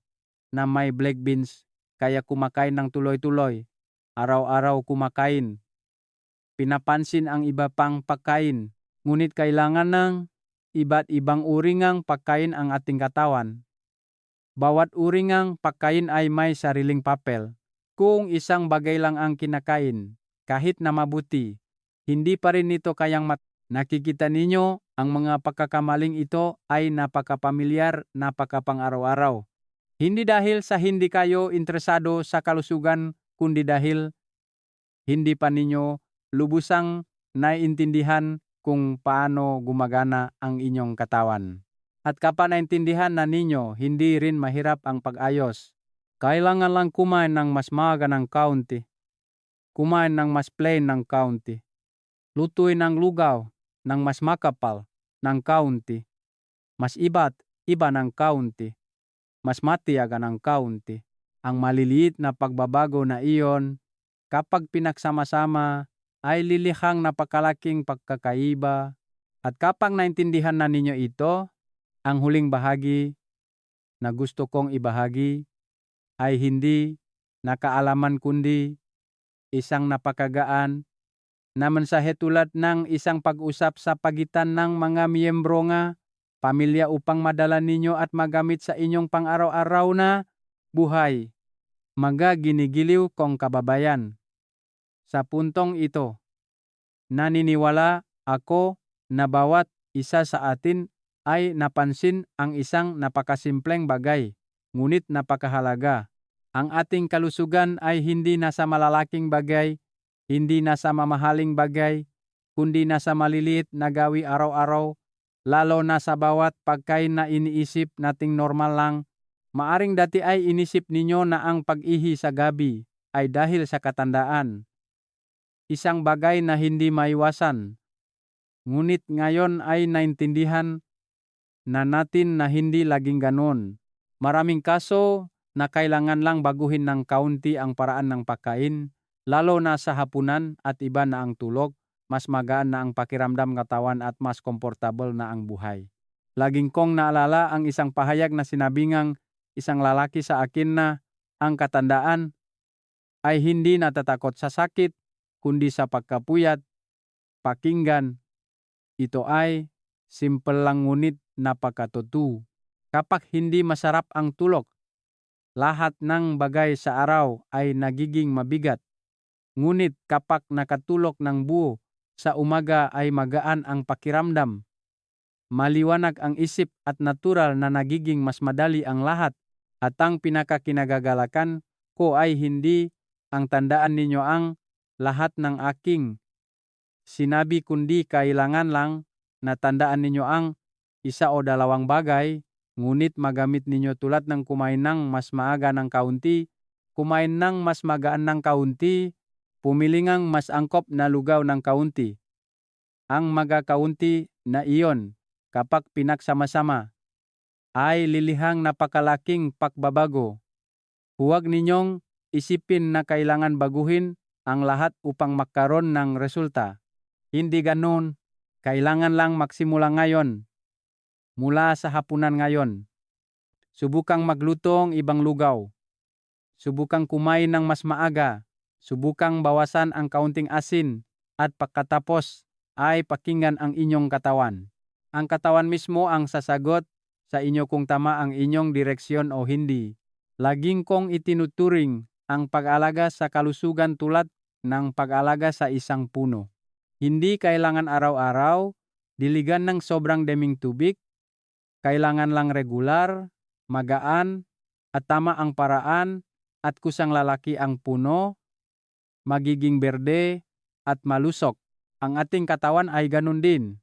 na may black beans kaya kumakain ng tuloy-tuloy. Araw-araw kumakain. Pinapansin ang iba pang pagkain, ngunit kailangan ng iba't ibang uri ng pagkain ang ating katawan. Bawat uri ng pagkain ay may sariling papel. Kung isang bagay lang ang kinakain, kahit na mabuti, hindi pa rin ito kayang nakikita ninyo ang mga pagkakamaling ito ay napakapamilyar, napakapang-araw-araw. Hindi dahil sa hindi kayo interesado sa kalusugan, kundi dahil hindi pa ninyo lubusang naiintindihan kung paano gumagana ang inyong katawan. At kapag naintindihan na ninyo, hindi rin mahirap ang pag-ayos. Kailangan lang kumain ng mas maaga ng kaunti. Kumain ng mas plain ng kaunti. Lutuin ng lugaw ng mas makapal ng kaunti. Mas iba't iba ng kaunti. Mas matiyaga ng kaunti. Ang maliliit na pagbabago na iyon, kapag pinagsama-sama, ay lilihang napakalaking pagkakaiba. At kapag naintindihan na ninyo ito, ang huling bahagi na gusto kong ibahagi ay hindi nakaalaman kundi isang napakagaan na mensahe tulad ng isang pag-usap sa pagitan ng mga miyembro nga pamilya upang madala ninyo at magamit sa inyong pang-araw-araw na buhay. Mga ginigiliw kong kababayan. Sa puntong ito, naniniwala ako na bawat isa sa atin ay napansin ang isang napakasimpleng bagay, ngunit napakahalaga. Ang ating kalusugan ay hindi nasa malalaking bagay, hindi nasa mamahaling bagay, kundi nasa maliliit na gawi araw-araw, lalo na sa bawat pagkain na iniisip nating normal lang. Maaring dati ay inisip ninyo na ang pag-ihi sa gabi ay dahil sa katandaan. Isang bagay na hindi maiwasan. Ngunit ngayon ay naintindihan na natin na hindi laging ganon. Maraming kaso na kailangan lang baguhin ng kaunti ang paraan ng pagkain, lalo na sa hapunan at iba na ang tulog, mas magaan na ang pakiramdam ng katawan at mas komportable na ang buhay. Laging kong naalala ang isang pahayag na sinabi ng isang lalaki sa akin na ang katandaan ay hindi natatakot sa sakit, kundi sa pagkapuyat. Pakinggan, ito ay simple lang ngunit napakatotoo. Kapag hindi masarap ang tulog, lahat ng bagay sa araw ay nagiging mabigat. Ngunit kapag nakatulog ng buo, sa umaga ay magaan ang pakiramdam. Maliwanag ang isip at natural na nagiging mas madali ang lahat. At ang pinakakinagagalakan ko ay hindi ang tandaan ninyo ang lahat ng aking sinabi kundi kailangan lang na tandaan ninyo ang 1 o 2 bagay, ngunit magamit ninyo tulad ng kumain ng mas maaga ng kaunti, kumain ng mas magaan ng kaunti, pumili ng mas angkop na lugaw ng kaunti. Ang mga kaunti na iyon, kapag pinagsama-sama, ay lilihang napakalaking pagbabago. Huwag ninyong isipin na kailangan baguhin ang lahat upang magkaroon ng resulta. Hindi ganoon. Kailangan lang magsimula ngayon. Mula sa hapunan ngayon. Subukang maglutong ibang lugaw. Subukang kumain ng mas maaga. Subukang bawasan ang kaunting asin. At pagkatapos ay pakinggan ang inyong katawan. Ang katawan mismo ang sasagot sa inyo kung tama ang inyong direksyon o hindi. Laging kong itinuturing ang pag-alaga sa kalusugan tulad ng pag-alaga sa isang puno. Hindi kailangan araw-araw, diligan ng sobrang daming tubig, kailangan lang regular, magaan, at tama ang paraan at kusang lalaki ang puno, magiging berde at malusok. Ang ating katawan ay ganun din.